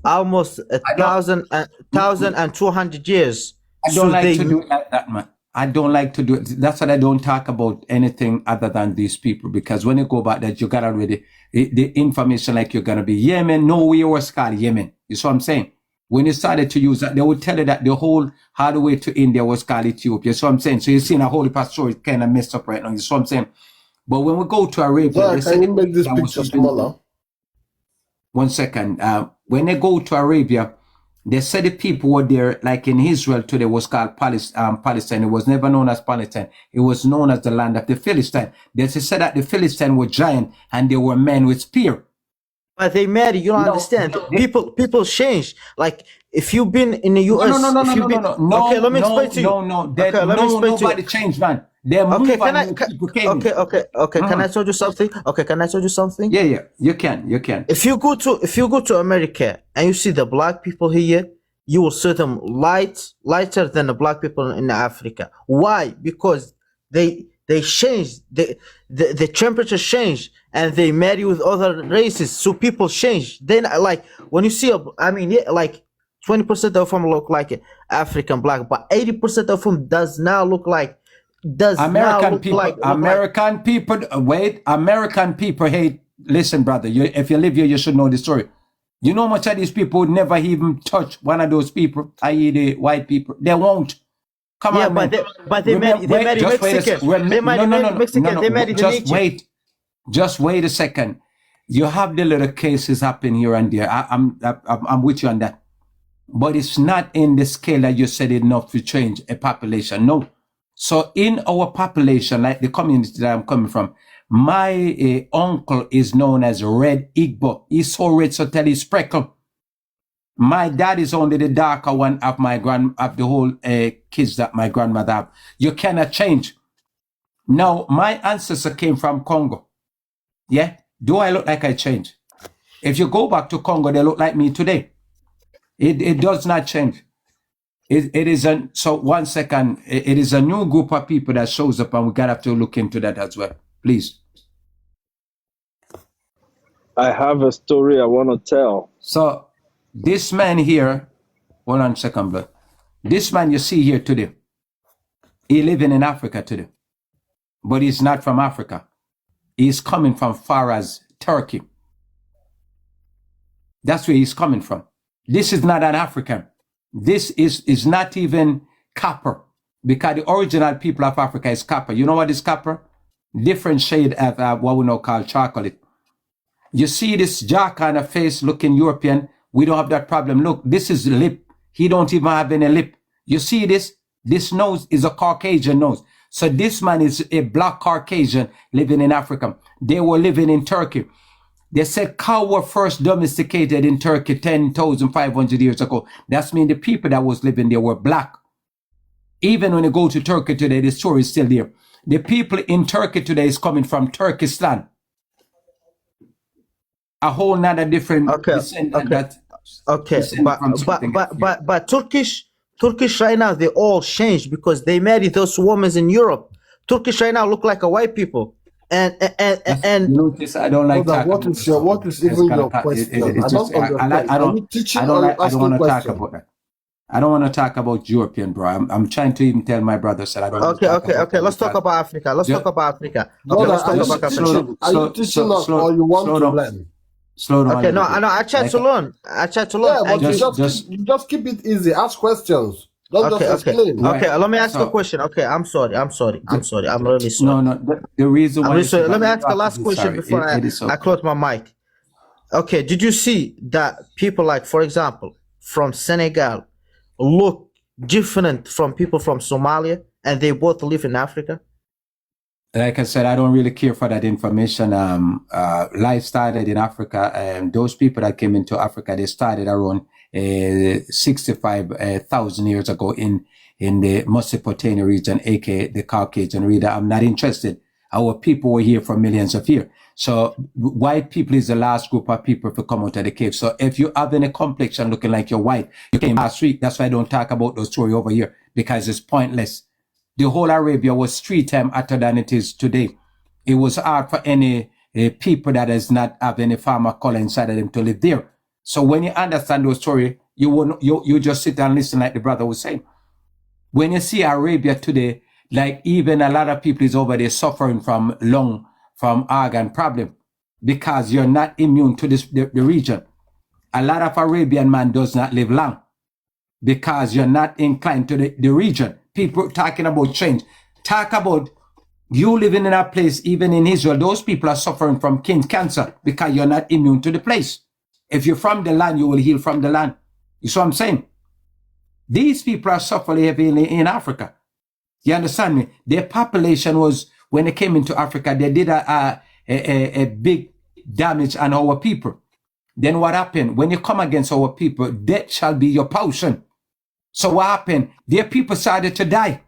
almost 1,200 years. I don't like to do it like that, man. I don't like to do it. That's why I don't talk about anything other than these people, because when you go back that, you got already the information like you're going to be Yemen. No, we was called Yemen. You see what I'm saying? When you started to use that, they would tell you that the whole all the way to India was called Ethiopia. You see what I'm saying? So you're seeing a whole story kind of messed up right now. You see what I'm saying? But when we go to Arabia, can you make this picture smaller? 1 second. When they go to Arabia, they said the people were there, like in Israel today, was called Palestine. It was never known as Palestine. It was known as the land of the Philistine. They said that the Philistine were giant and they were men with spear. But they marry. You don't understand. People change. Like if you've been in the US. No. Okay, let me explain to you. Nobody changed, man. They moved. Okay, can I tell you something? Okay, can I tell you something? Yeah. You can. If you go to America and you see the black people here, you will see them lighter than the black people in Africa. Why? Because they they changed. The temperature changed, and they marry with other races. So people change. Then, like when you see, I mean, yeah, like 20% of them look like African black, but 80% of them does now look like American people. Wait, American people hate. Listen, brother, if you live here, you should know the story. You know, much of these people would never even touch one of those people, i.e., the white people. They won't. Come on, man. But they marry Mexican. They marry Mexican. They marry the nature. Just wait a second. You have the little cases happening here and there. I'm with you on that. But it's not in the scale that you said enough to change a population. No. So in our population, like the community that I'm coming from, my uncle is known as Red Igbo. He's so red, so tell he's speckled. My dad is only the darker one of of the whole kids that my grandmother have. You cannot change. Now, my ancestor came from Congo. Yeah? Do I look like I changed? If you go back to Congo, they look like me today. It does not change. It is so 1 second. It is a new group of people that shows up, and we gotta have to look into that as well. Please. I have a story I want to tell. So this man here, hold on a second, bro. This man you see here today, he living in Africa today, but he's not from Africa. He's coming from far as Turkey. That's where he's coming from. This is not an African. This is not even copper, because the original people of Africa is copper. You know what is copper? Different shade of what we now call chocolate. You see this jaw kind of face looking European. We don't have that problem. Look, this is the lip. He don't even have any lip. You see this? This nose is a Caucasian nose. So this man is a black Caucasian living in Africa. They were living in Turkey. They said cow were first domesticated in Turkey 10,500 years ago. That's mean the people that was living there were black. Even when you go to Turkey today, the story is still there. The people in Turkey today is coming from Turkestan. A whole nother different descendant that. Okay, but Turkish right now, they all changed because they marry those women in Europe. Turkish right now look like a white people. And notice I don't like talking what is even your question? I don't want to talk about that. I don't want to talk about European, bro. I'm trying to even tell my brother that I don't. Okay. Let's talk about Africa. Let's talk about Africa. Are you teaching us or you want to learn? Slow down. Okay, no, I try to learn. Yeah, but just keep it easy. Ask questions. Don't just explain. Okay, let me ask a question. Okay, I'm sorry. I'm really sorry. No. The reason why. Let me ask the last question before I close my mic. Okay, did you see that people like, for example, from Senegal look different from people from Somalia, and they both live in Africa? Like I said, I don't really care for that information. Life started in Africa, and those people that came into Africa, they started around 65,000 years ago in the Mesopotamia region, aka the Caucasian region. I'm not interested. Our people were here for millions of years. So white people is the last group of people to come out of the cave. So if you have any complexion looking like you're white, you came last week. That's why I don't talk about those story over here, because it's pointless. The whole Arabia was 3 times hotter than it is today. It was hard for any people that does not have any farmer color inside of them to live there. So when you understand those story, you just sit and listen like the brother was saying. When you see Arabia today, like even a lot of people is over there suffering from lung, from organ problem, because you're not immune to the region. A lot of Arabian man does not live long because you're not inclined to the region. People talking about change. Talk about you living in a place, even in Israel, those people are suffering from cancer because you're not immune to the place. If you're from the land, you will heal from the land. You see what I'm saying? These people are suffering heavily in Africa. You understand me? Their population was, when they came into Africa, they did a big damage on our people. Then what happened? When you come against our people, death shall be your portion. So what happened? Their people started to die.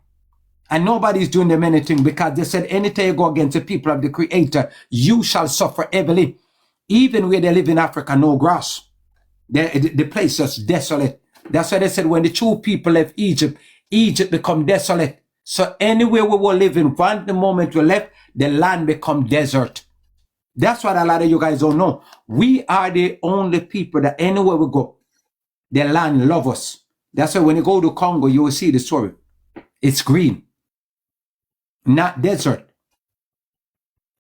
And nobody's doing them anything, because they said, anytime you go against the people of the Creator, you shall suffer heavily. Even where they live in Africa, no grass. The place is desolate. That's why they said when the true people left Egypt, Egypt become desolate. So anywhere we were living, from the moment we left, the land become desert. That's what a lot of you guys don't know. We are the only people that anywhere we go, the land love us. That's why when you go to Congo, you will see the story. It's green, not desert.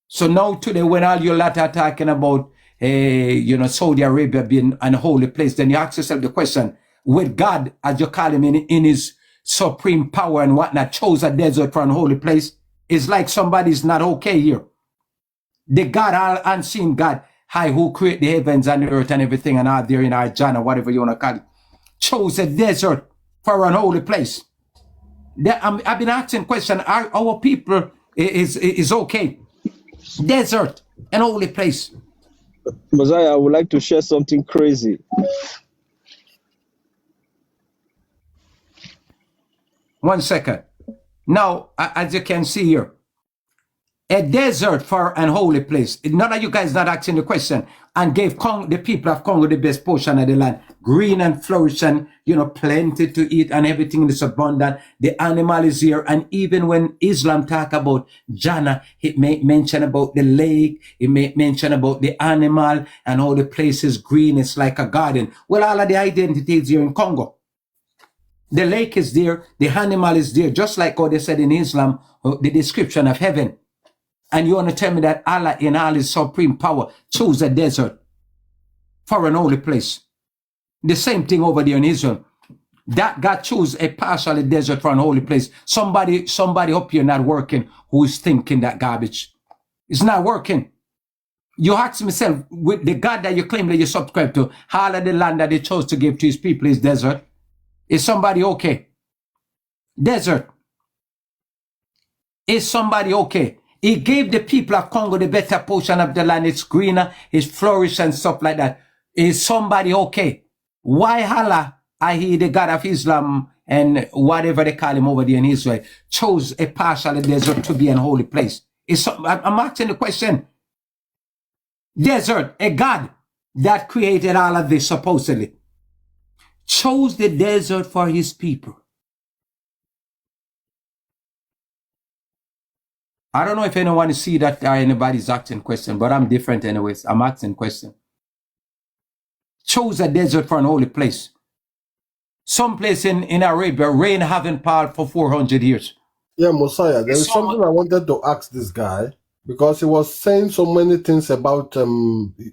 So now today, when all you lot are talking about, Saudi Arabia being an holy place, then you ask yourself the question, with God, as you call him in his supreme power and whatnot, chose a desert for an holy place, it's like somebody's not okay here. The God, all unseen God, who create the heavens and the earth and everything and all there in our John or whatever you want to call it, chose a desert for an holy place. I've been asking question, are our people is okay? Desert, an holy place. Mosiah, I would like to share something crazy. One second. Now, as you can see here, a desert for an holy place. None of you guys not asking the question, and gave the people of Congo the best portion of the land, green and flourishing, plenty to eat and everything is abundant. The animal is here, and even when Islam talk about Jannah, it may mention about the lake, it may mention about the animal, and all the places green. It's like a garden. Well, all of the identities here in Congo. The lake is there, the animal is there, just like what they said in Islam, the description of heaven. And you want to tell me that Allah in all his supreme power chose a desert for an holy place. The same thing over there in Israel. That God chose a partial desert for an holy place. Somebody up here not working who is thinking that garbage. It's not working. You ask myself, with the God that you claim that you subscribe to, all of the land that they chose to give to his people is desert. Is somebody okay? Desert. Is somebody okay? He gave the people of Congo the better portion of the land. It's greener, it's flourish and stuff like that. Is somebody okay? Why Allah, i.e. the God of Islam and whatever they call him over there in Israel, chose a partial desert to be an holy place? I'm asking the question. Desert, a God that created all of this supposedly, chose the desert for his people. I don't know if anyone see that or anybody's asking question, but I'm different anyways. I'm asking question. Chose a desert for an holy place. Some place in Arabia, rain haven't poured for 400 years. Yeah, Mosiah, there is something I wanted to ask this guy, because he was saying so many things about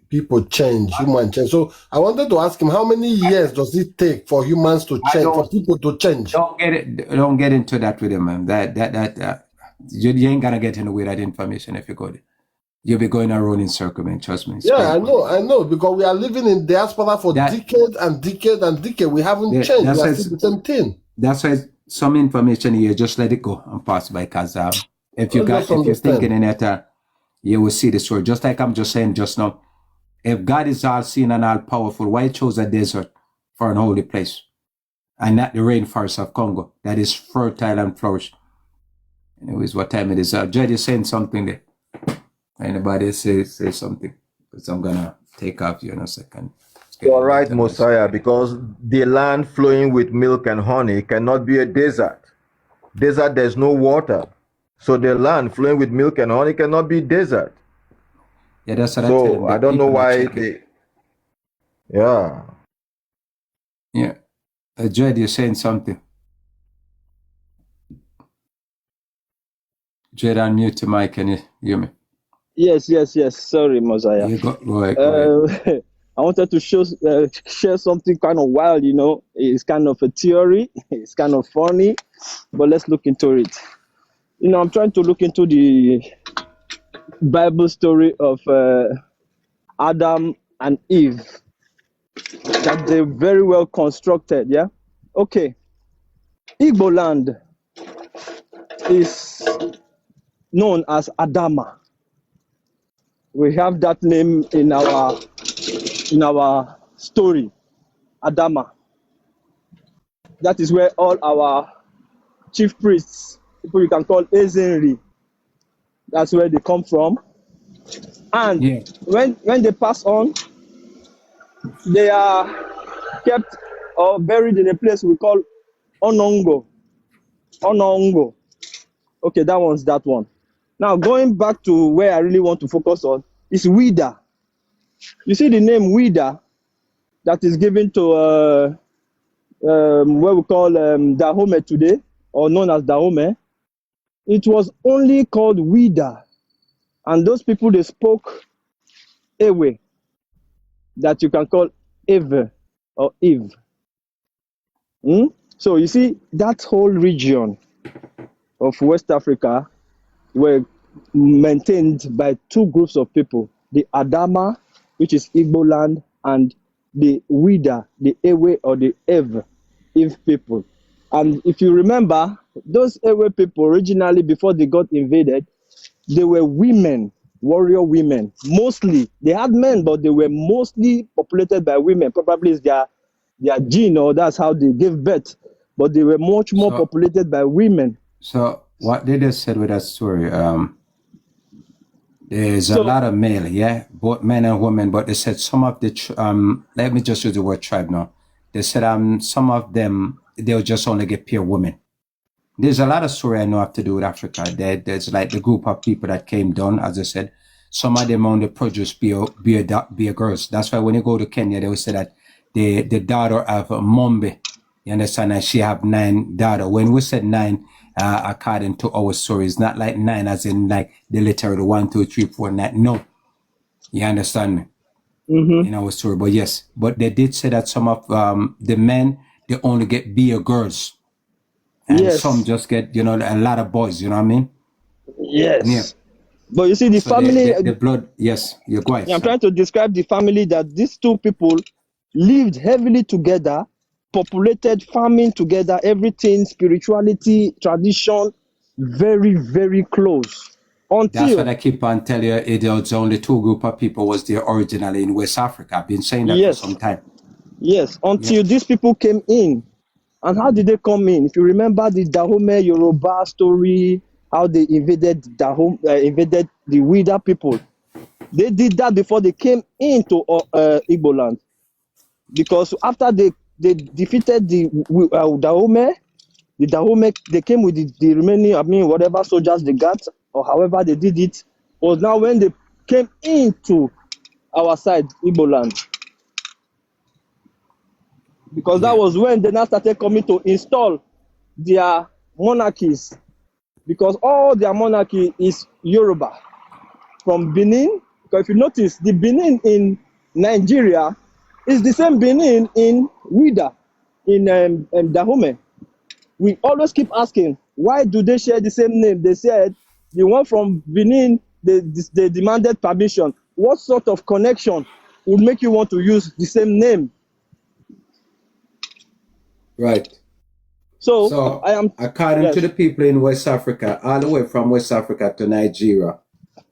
people change, human change. So I wanted to ask him, how many years does it take for humans to change, for people to change? Don't get into that with him, man. You ain't gonna get anywhere with that information if you go there. You'll be going around in circle, man. Trust me. Yeah, I know, because we are living in diaspora for decade and decade and decade. We haven't changed. We are still the same thing. That's why some information here, just let it go and pass by, because if you're thinking in it, you will see the story. Just like I'm just saying just now. If God is all seeing and all powerful, why chose a desert for an holy place and not the rainforest of Congo that is fertile and flourish? Anyways, what time it is? Jed is saying something there. Anybody say something? Because I'm gonna take off you in a second. You're right, Mosiah, because the land flowing with milk and honey cannot be a desert. Desert, there's no water. So the land flowing with milk and honey cannot be desert. Yeah, that's what so I don't know why they... Yeah. Yeah. Jed, you're saying something. Jed, unmute your mic. Can you hear me? Yes. Sorry, Mosiah. Go ahead. I wanted to share something kind of wild, It's kind of a theory. It's kind of funny, but let's look into it. I'm trying to look into the Bible story of Adam and Eve, that they're very well constructed, yeah? Okay. Igbo land is known as Adama. We have that name in our story, Adama. That is where all our chief priests, people you can call Ezenri, that's where they come from. And when they pass on, they are kept or buried in a place we call Onongo. Okay, that one. Now going back to where I really want to focus on is Wida. You see the name Wida that is given to what we call Dahomey today, or known as Dahomey. It was only called Wida, and those people, they spoke Ewe, that you can call Eve or Eve. So you see, that whole region of West Africa were maintained by two groups of people: the Adama, which is Igbo land, and the Wida, the Ewe or the Eve people. And if you remember, those Ewe people originally, before they got invaded, they were women, warrior women. Mostly, they had men, but they were mostly populated by women. Probably it's their gene, or that's how they gave birth. But they were much more populated by women. So what they just said with that story, there's a lot of male, yeah, both men and women, but they said some of the, let me just use the word tribe now. They said some of them, they'll just only get pure women. There's a lot of story I know have to do with Africa. There's like the group of people that came down, as I said, some of them only produce beer girls. That's why when you go to Kenya, they will say that the daughter of Mombe, you understand, and she have 9 daughters. When we said 9, according to our story, it's not like 9 as in like the literal 1, 2, 3, 4, 9. No. You understand me? In our story. But yes, but they did say that some of the men, they only get beer girls. And some just get, a lot of boys, you know what I mean? Yes. Yeah. But you see, the family... The blood, yes, you're right. I'm trying to describe the family that these two people lived heavily together, populated, farming together, everything, spirituality, tradition, very, very close. That's what I keep on telling you. It's only 2 group of people was there originally in West Africa. I've been saying that for some time. Yes, until these people came in. And how did they come in? If you remember the Dahomey Yoruba story, how they invaded invaded the Wida people. They did that before they came into Igbo land. Because after they defeated the Dahomey, they came with the remaining, whatever soldiers they got, or however they did it, was now when they came into our side, Igbo land. Because that was when they now started coming to install their monarchies. Because all their monarchy is Yoruba. From Benin, because if you notice, the Benin in Nigeria is the same Benin in Wida, in Dahomey. We always keep asking, why do they share the same name? They said, the one from Benin, they demanded permission. What sort of connection would make you want to use the same name? Right. So I am according to the people in West Africa, all the way from West Africa to Nigeria,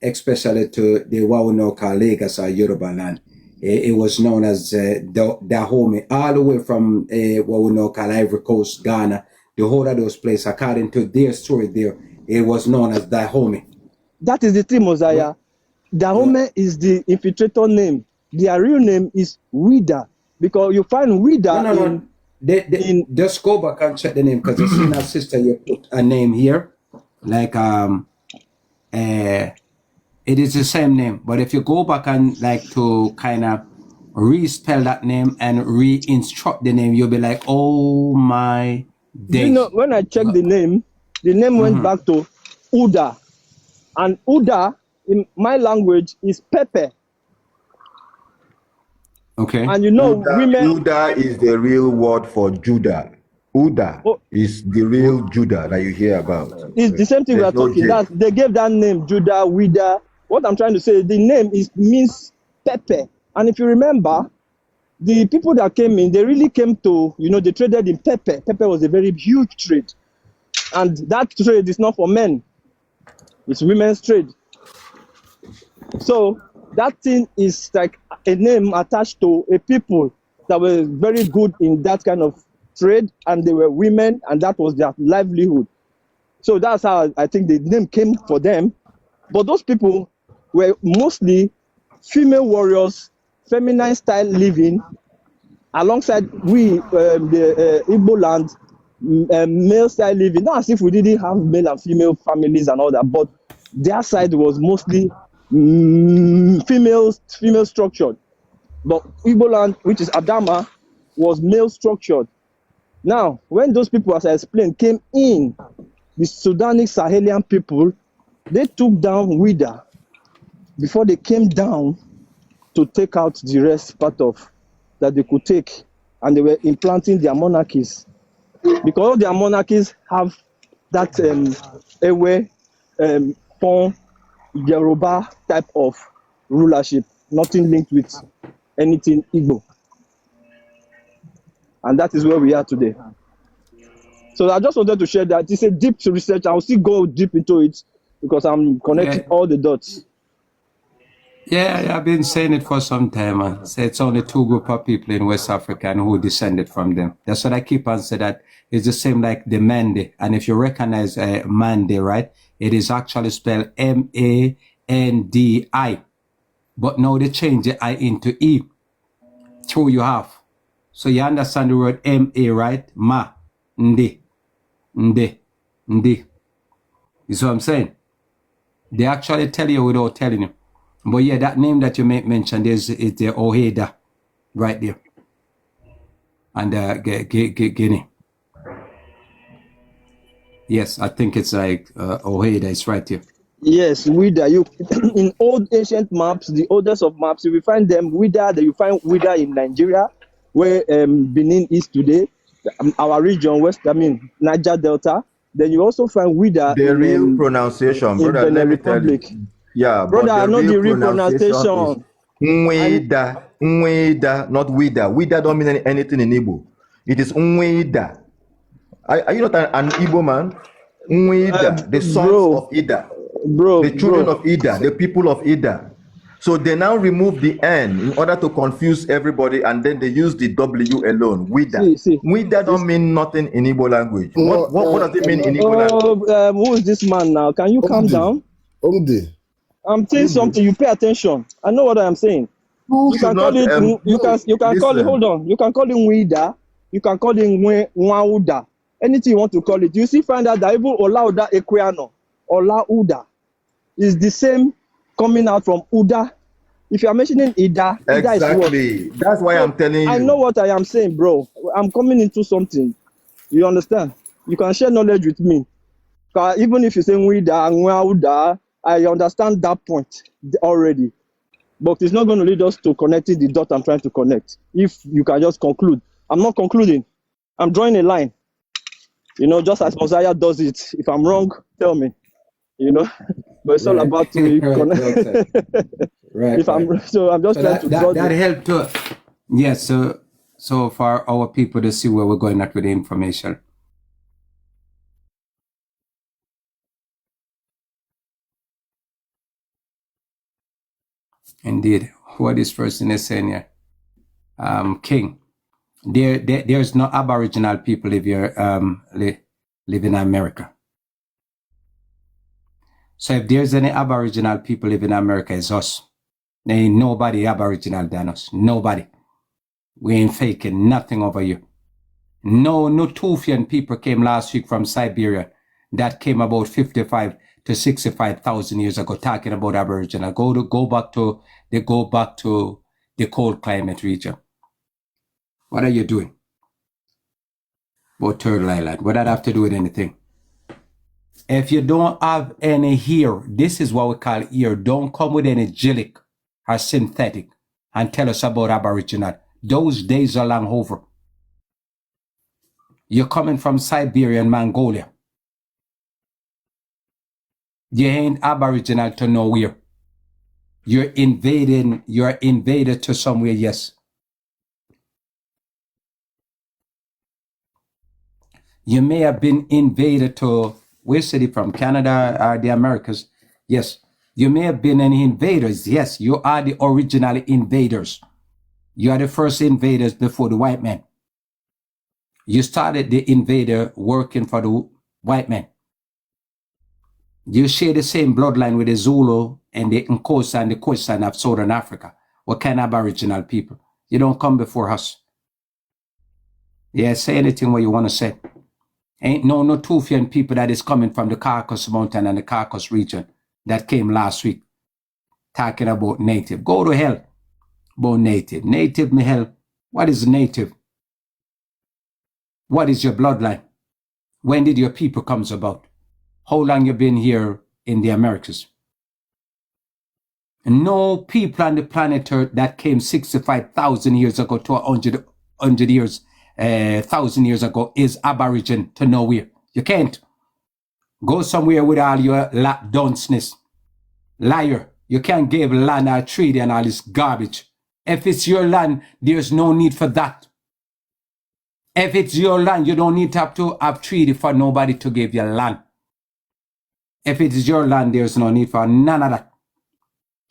especially to the what we know called Lagos or Yoruba land, it was known as Dahomey, all the way from what we know called Ivory Coast, Ghana, the whole of those places, according to their story there, it was known as Dahomey. That is the thing, MOSAIH. Dahomey is the infiltrator name. Their real name is Wida, because you find Wida just go back and check the name, because you see my sister, you put a name here, like it is the same name, but if you go back and like to kind of respell that name and re-instruct the name, you'll be like, oh my days. When I checked the name went back to Uda, and Uda in my language is pepper. Okay. And women... Uda is the real word for Judah. Uda is the real Judah that you hear about. It's the same thing we are talking. They gave that name, Judah, Wida. What I'm trying to say, the name means pepper. And if you remember, the people that came in, they really came to, they traded in pepper. Pepper was a very huge trade. And that trade is not for men. It's women's trade. So that thing is like a name attached to a people that were very good in that kind of trade, and they were women, and that was their livelihood. So that's how I think the name came for them. But those people were mostly female warriors, feminine style living, alongside the Igbo land. male style living. Not as if we didn't have male and female families and all that, but their side was mostly female structured. But Igbo land, which is Adama, was male structured. Now, when those people, as I explained, came in, the Sudanic Sahelian people, they took down Wida before they came down to take out the rest part of that they could take, and they were implanting their monarchies. Because all their monarchies have that Ewe, Pon, Yoruba type of rulership, nothing linked with anything Igbo. And that is where we are today. So I just wanted to share that. It's a deep research. I'll still go deep into it because I'm connecting all the dots. Yeah, I've been saying it for some time, man. Say it's only two group of people in West Africa and who descended from them. That's what I keep on saying, that it's the same like the Mande. And if you recognize Mande, right, it is actually spelled Mandi. But now they change the I into E. True, you have. So you understand the word M-A, right? Ma, Ndi, Ndi, Ndi. You see what I'm saying? They actually tell you without telling you. But yeah, that name that you mentioned is the Oheda right there. And Guinea. Yes, I think it's like Oheda is right here. Yes, Wida. You in old ancient maps, the oldest of maps, you will find them Wida. You find Wida in Nigeria, where Benin is today, our region, Niger Delta. Then you also find Wida. The real pronunciation, brother. Let me tell you. Yeah, brother, I know the real pronunciation. Nweda, Nweda, not Wida. Wida don't mean anything in Igbo. It is Nweda. Are you not an Igbo man? Nweda, the sons of Ida. The children of Ida, the people of Ida. So they now remove the N in order to confuse everybody, and then they use the W alone. Wida. Wida don't mean nothing in Igbo language. What does it mean in Igbo language? Who is this man now? Can you calm down? I'm saying something. You pay attention. I know what I am saying. You can call it. You can call it. Hold on. You can call it Wida. You can call it Nwauda. Anything you want to call it. You see, find out that even Olauda Equiano, Olauda, is the same coming out from Uda. If you are mentioning Ida, Ida exactly. Is what? That's why I'm telling you. I know what I am saying, bro. I'm coming into something. You understand? You can share knowledge with me. Even if you say Wida, Nwauda, I understand that point already. But it's not going to lead us to connecting the dot I'm trying to connect. If you can just conclude. I'm not concluding. I'm drawing a line. You know, just as MOSAIH does it. If I'm wrong, tell me. You know, but it's all about to be connected. Right. I'm just trying to draw that helped too. Yes, so for our people to see where we're going at with the information. Indeed, what this person is saying here, King. There's no Aboriginal people live here, live in America. So if there's any Aboriginal people live in America, it's us. There ain't nobody Aboriginal than us. Nobody. We ain't faking nothing over you. No Tufian people came last week from Siberia. That came about 55 to 65,000 years ago, talking about Aboriginal. Go back to the cold climate region. What are you doing? About Turtle Island. What does that have to do with anything? If you don't have any here, this is what we call here. Don't come with any gillic or synthetic and tell us about Aboriginal. Those days are long over. You're coming from Siberia and Mongolia. You ain't Aboriginal to nowhere. You're invaded to somewhere, yes. You may have been invaded to, where's city from? Canada or the Americas? Yes. You may have been any invaders. Yes, you are the original invaders. You are the first invaders before the white man. You started the invader working for the white man. You share the same bloodline with the Zulu and the Nkosa and the Khoisan of Southern Africa. What kind of Aboriginal people? You don't come before us. Yeah, say anything what you want to say. Ain't no Natufian people that is coming from the Caucasus Mountain and the Caucasus region that came last week talking about native. Go to hell about native. Native, me hell. What is native? What is your bloodline? When did your people comes about? How long you been here in the Americas? No people on the planet Earth that came 65,000 years ago to 100 years, 1,000 years ago is Aborigine to nowhere. You can't. Go somewhere with all your dunceness. Liar. You can't give land or treaty and all this garbage. If it's your land, there's no need for that. If it's your land, you don't need to have treaty for nobody to give you land. If it is your land, there's no need for none of that.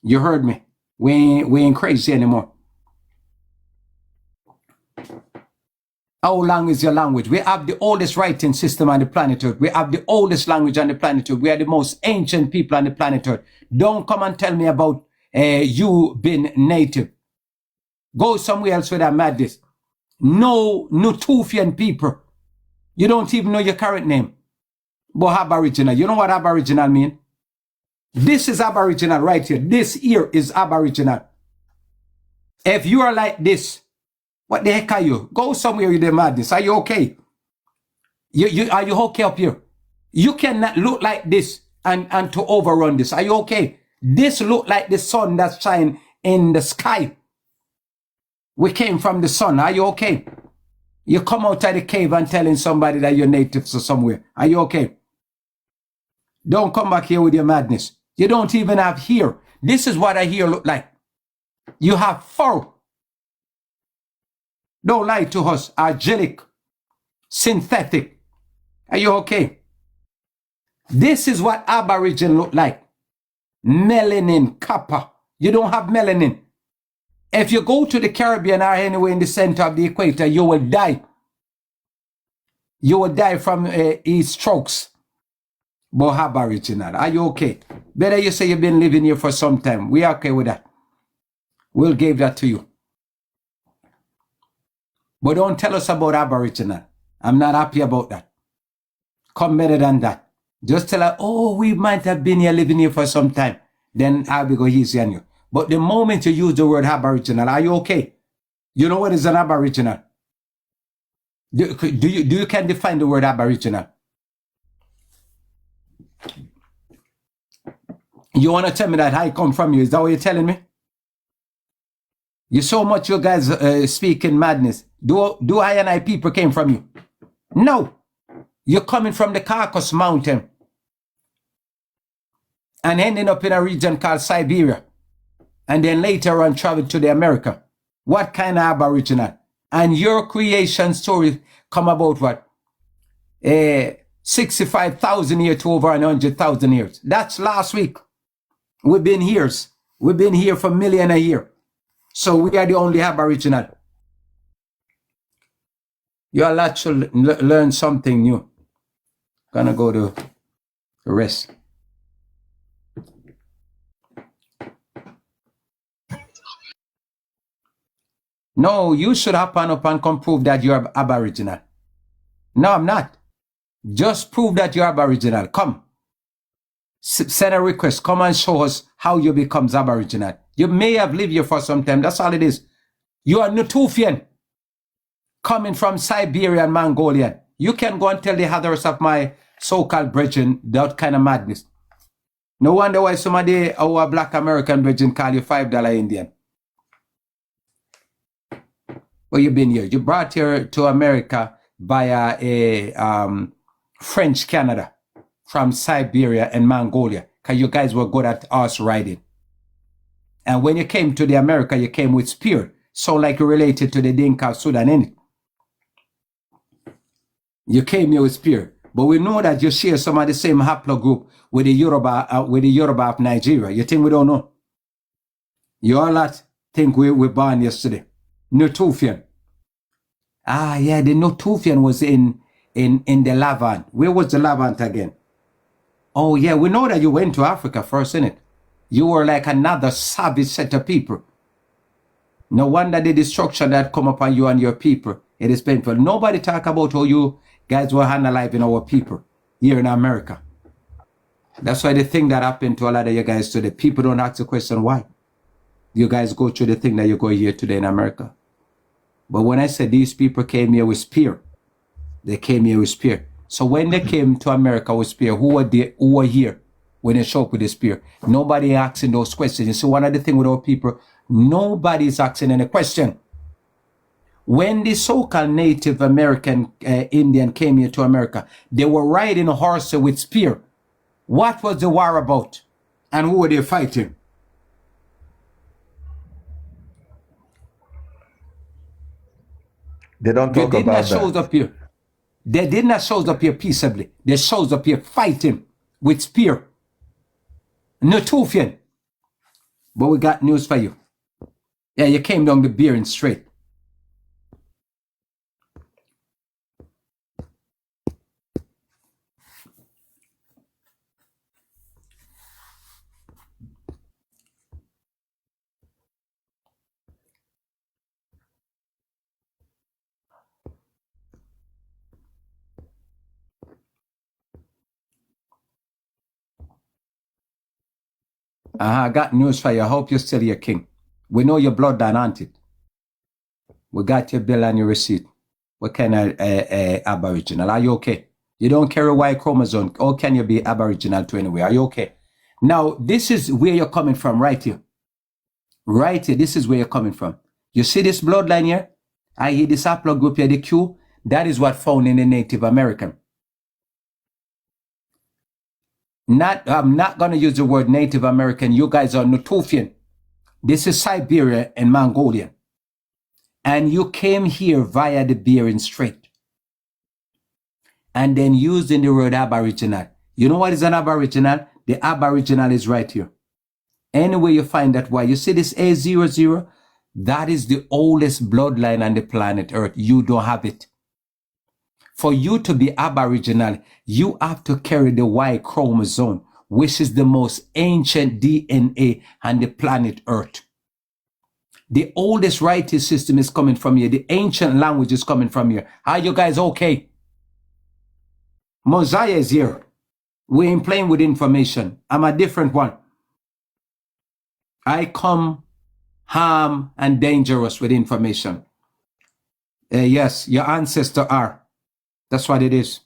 You heard me. We ain't crazy anymore. How long is your language? We have the oldest writing system on the planet Earth. We have the oldest language on the planet Earth. We are the most ancient people on the planet Earth. Don't come and tell me about you being native. Go somewhere else with that madness. No Natufian people. You don't even know your current name. But Aboriginal. You know what Aboriginal mean? This is Aboriginal right here. This here is Aboriginal. If you are like this, what the heck are you? Go somewhere with the madness. Are you okay? Are you okay up here? You cannot look like this and to overrun this. Are you okay? This look like the sun that's shining in the sky. We came from the sun. Are you okay? You come out of the cave and telling somebody that you're native to somewhere. Are you okay? Don't come back here with your madness. You don't even have hair. This is what a hair look like. You have fur. Don't lie to us. Angelic. Synthetic. Are you okay? This is what Aborigine look like. Melanin, copper. You don't have melanin. If you go to the Caribbean or anywhere in the center of the equator, you will die. You will die from heat strokes. But Aboriginal, are you okay? Better you say you've been living here for some time. We are okay with that. We'll give that to you. But don't tell us about Aboriginal. I'm not happy about that. Come better than that. Just tell us, oh, we might have been here living here for some time. Then I'll be go easy on you. But the moment you use the word Aboriginal, are you okay? You know what is an Aboriginal? Do you can define the word Aboriginal? You want to tell me that I come from you? Is that what you're telling me? You so much you guys speak in madness. Do I and I people came from you? No. You're coming from the Caucasus Mountain and ending up in a region called Siberia. And then later on traveled to the America. What kind of Aboriginal? And your creation story come about what? 65,000 years to over 100,000 years. That's last week. We've been here. We've been here for million a year. So we are the only Aboriginal. You're allowed to learn something new. Gonna go to the rest. No, you should happen up and come prove that you're Aboriginal. No, I'm not. Just prove that you're Aboriginal. Come. Send a request. Come and show us how you become Aboriginal. You may have lived here for some time. That's all it is. You are Natufian. Coming from Siberia and Mongolia. You can go and tell the others of my so-called brethren that kind of madness. No wonder why somebody, our black American brethren, call you $5 Indian. Well, you've been here. You brought here to America via a French Canada from Siberia and Mongolia because you guys were good at horse riding. And when you came to the America, you came with spear. So like you related to the Dinka of Sudan, innit? You came here with spear. But we know that you share some of the same haplogroup with the Yoruba of Nigeria. You think we don't know? You all lot think we were born yesterday. Natufian. Ah, yeah, the Natufian was in the Levant. Where was the Levant again? Oh, yeah, we know that you went to Africa first, innit? You were like another savage set of people. No wonder the destruction that come upon you and your people It is painful. Nobody talk about how you guys were analyzing our people here in America. That's why the thing that happened to a lot of you guys today, people don't ask the question why. You guys go through the thing that you go here today in America. But when I said these people came here with spear, they came here with spear. So when they came to America with spear, who were here when they show up with the spear? Nobody asking those questions. You see, one of the things with our people, nobody's asking any question. When the so-called Native American Indian came here to America, they were riding a horse with spear. What was the war about? And who were they fighting? They don't talk They did not about shows that. up here. They did not shows up here peaceably. They shows up here fighting with spear. Natufian. But we got news for you. Yeah, you came down the bearing straight. I got news for you. I hope you're still your king. We know your bloodline, aren't it? We got your bill and your receipt. What kind of Aboriginal? Are you okay? You don't carry Y chromosome. How can you be Aboriginal to anywhere? Are you okay? Now, this is where you're coming from, right here. Right here, this is where you're coming from. You see this bloodline here? I hear this haplogroup here, the Q. That is what found in the Native American. I'm not going to use the word Native American. You guys are Natufian. This is Siberia and Mongolian. And you came here via the Bering Strait. And then using the word Aboriginal. You know what is an Aboriginal? The Aboriginal is right here. Anywhere you find that Y, you see this A00? That is the oldest bloodline on the planet Earth. You don't have it. For you to be Aboriginal, you have to carry the Y chromosome, which is the most ancient DNA on the planet Earth. The oldest writing system is coming from here. The ancient language is coming from here. Are you guys okay? MOSAIH is here. We ain't playing with information. I'm a different one. I come harm and dangerous with information. Yes, your ancestors are. That's what it is.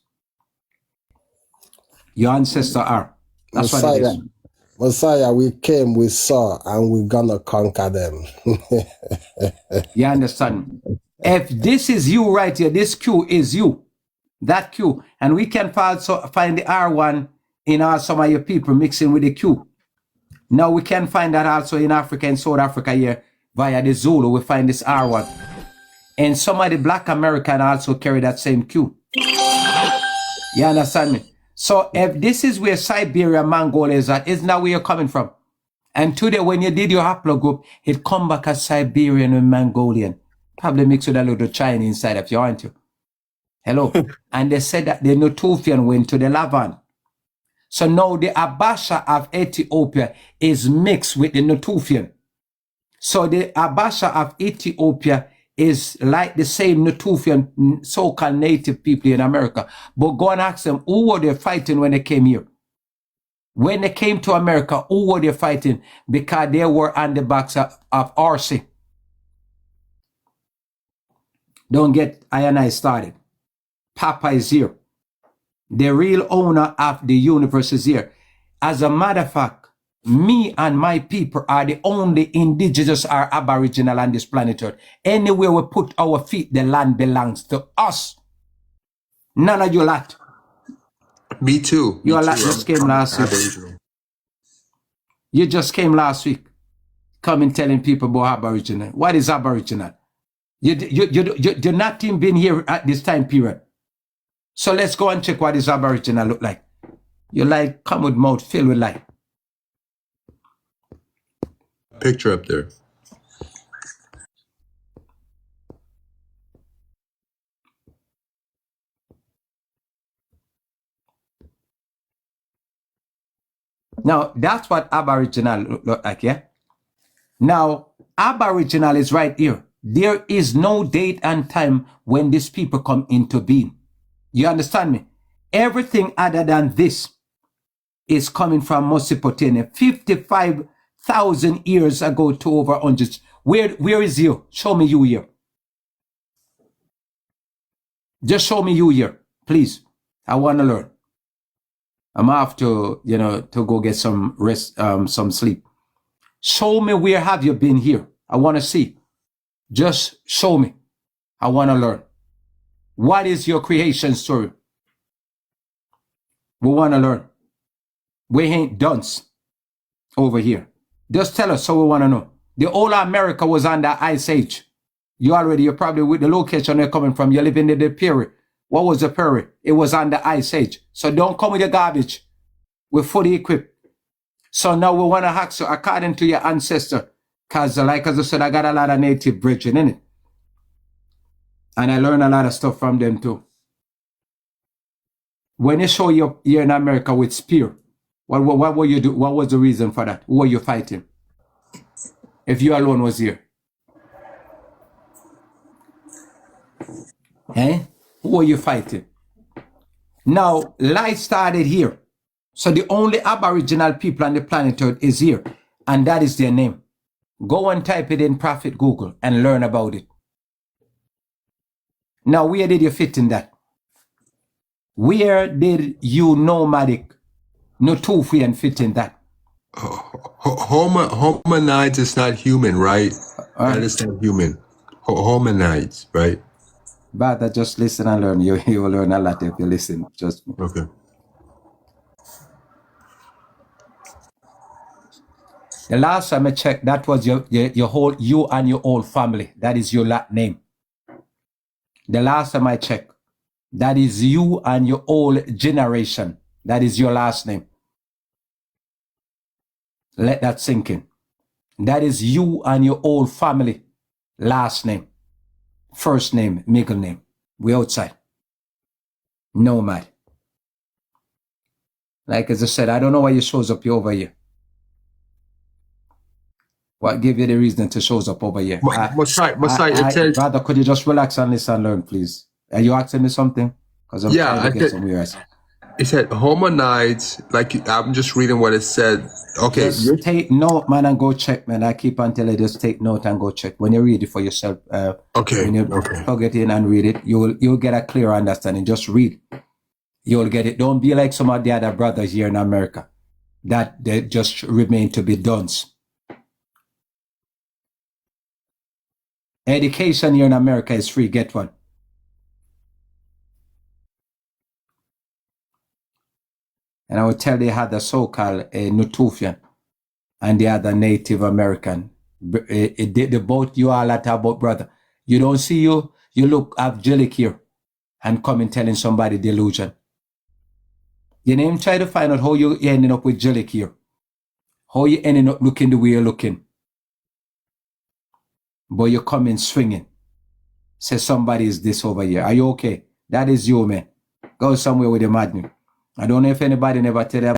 Your ancestors are. That's Messiah, what it is. Messiah, we came, we saw, and we're gonna conquer them. You understand? If this is you right here, this Q is you. That Q. And we can also find the R1 in some of your people mixing with the Q. Now we can find that also in Africa, in South Africa here, via the Zulu, we find this R1. And some of the Black American also carry that same Q. You understand me? So if this is where Siberia, Mongolia is at, isn't that where you're coming from? And today when you did your haplogroup, it come back as Siberian and Mongolian. Probably mixed with a little China inside of you, aren't you? Hello? And they said that the Natufian went to the Lavant. So now the Abasha of Ethiopia is mixed with the Natufian. So the Abasha of Ethiopia is like the same Natufian so-called native people in America. But go and ask them, who were they fighting when they came here? When they came to America, who were they fighting? Because they were on the backs of RC. Don't get I and I started. Papa is here. The real owner of the universe is here. As a matter of fact, me and my people are the only indigenous or aboriginal on this planet Earth. Anywhere we put our feet, the land belongs to us. None of you lot. Me too. You Me lot too. just came last week. Aboriginal. You just came last week. Coming telling people about aboriginal. What is aboriginal? You're not even been here at this time period. So let's go and check what this aboriginal look like. You like come with mouth filled with light. Picture up there. Now, that's what aboriginal look like, yeah? Now, aboriginal is right here. There is no date and time when these people come into being. You understand me? Everything other than this is coming from Mesopotamia, 55,000 years ago to over hundreds. Where is you? Show me you here. Just show me you here, please. I want to learn. I'm off to, to go get some rest, some sleep. Show me where have you been here. I want to see. Just show me. I want to learn. What is your creation story? We want to learn. We ain't dunce over here. Just tell us so we want to know. The whole America was under Ice Age. You're probably with the location you're coming from. You live in the Prairie. What was the Prairie? It was under Ice Age. So don't come with your garbage. We're fully equipped. So now we want to ask you, according to your ancestor, because like as I said, I got a lot of native brethren in it. And I learned a lot of stuff from them too. When you show you're in America with spear, what were you do? What was the reason for that? Who were you fighting? If you alone was here. Who were you fighting? Now, life started here. So the only Aboriginal people on the planet Earth is here. And that is their name. Go and type it in Prophet Google and learn about it. Now, where did you fit in that? Where did you nomadic Natufian fit in that? Hominids is not human, right? That is not human. Hominids, right? But just listen and learn. You will learn a lot if you listen. Just okay. The last time I checked, that was you and your whole family. That is your last name. The last time I checked, that is you and your whole generation. That is your last name. Let that sink in. That is you and your whole family. Last name. First name, middle name. We outside. Nomad. Like as I said, I don't know why you shows up over here. What give you the reason to shows up over here? MOSAIH, brother, could you just relax and listen and learn, please? Are you asking me something? Because I'm trying to get some ears. It said hominids, like I'm just reading what it said. Okay. Just take note, man, and go check, man. I keep on telling you, just take note and go check. When you read it for yourself, when you plug it in and read it, you'll get a clear understanding. Just read. You'll get it. Don't be like some of the other brothers here in America that they just remain to be dunce. Education here in America is free. Get one. And I would tell you how the so-called Natufian and the other Native American, the both you all at about brother. You don't see you look angelic here and come and telling somebody delusion. You name try to find out how you ending up with angelic here. How you ending up looking the way you're looking. But you come in swinging. Say somebody is this over here. Are you okay? That is you, man. Go somewhere with your madness. I don't know if anybody never tell you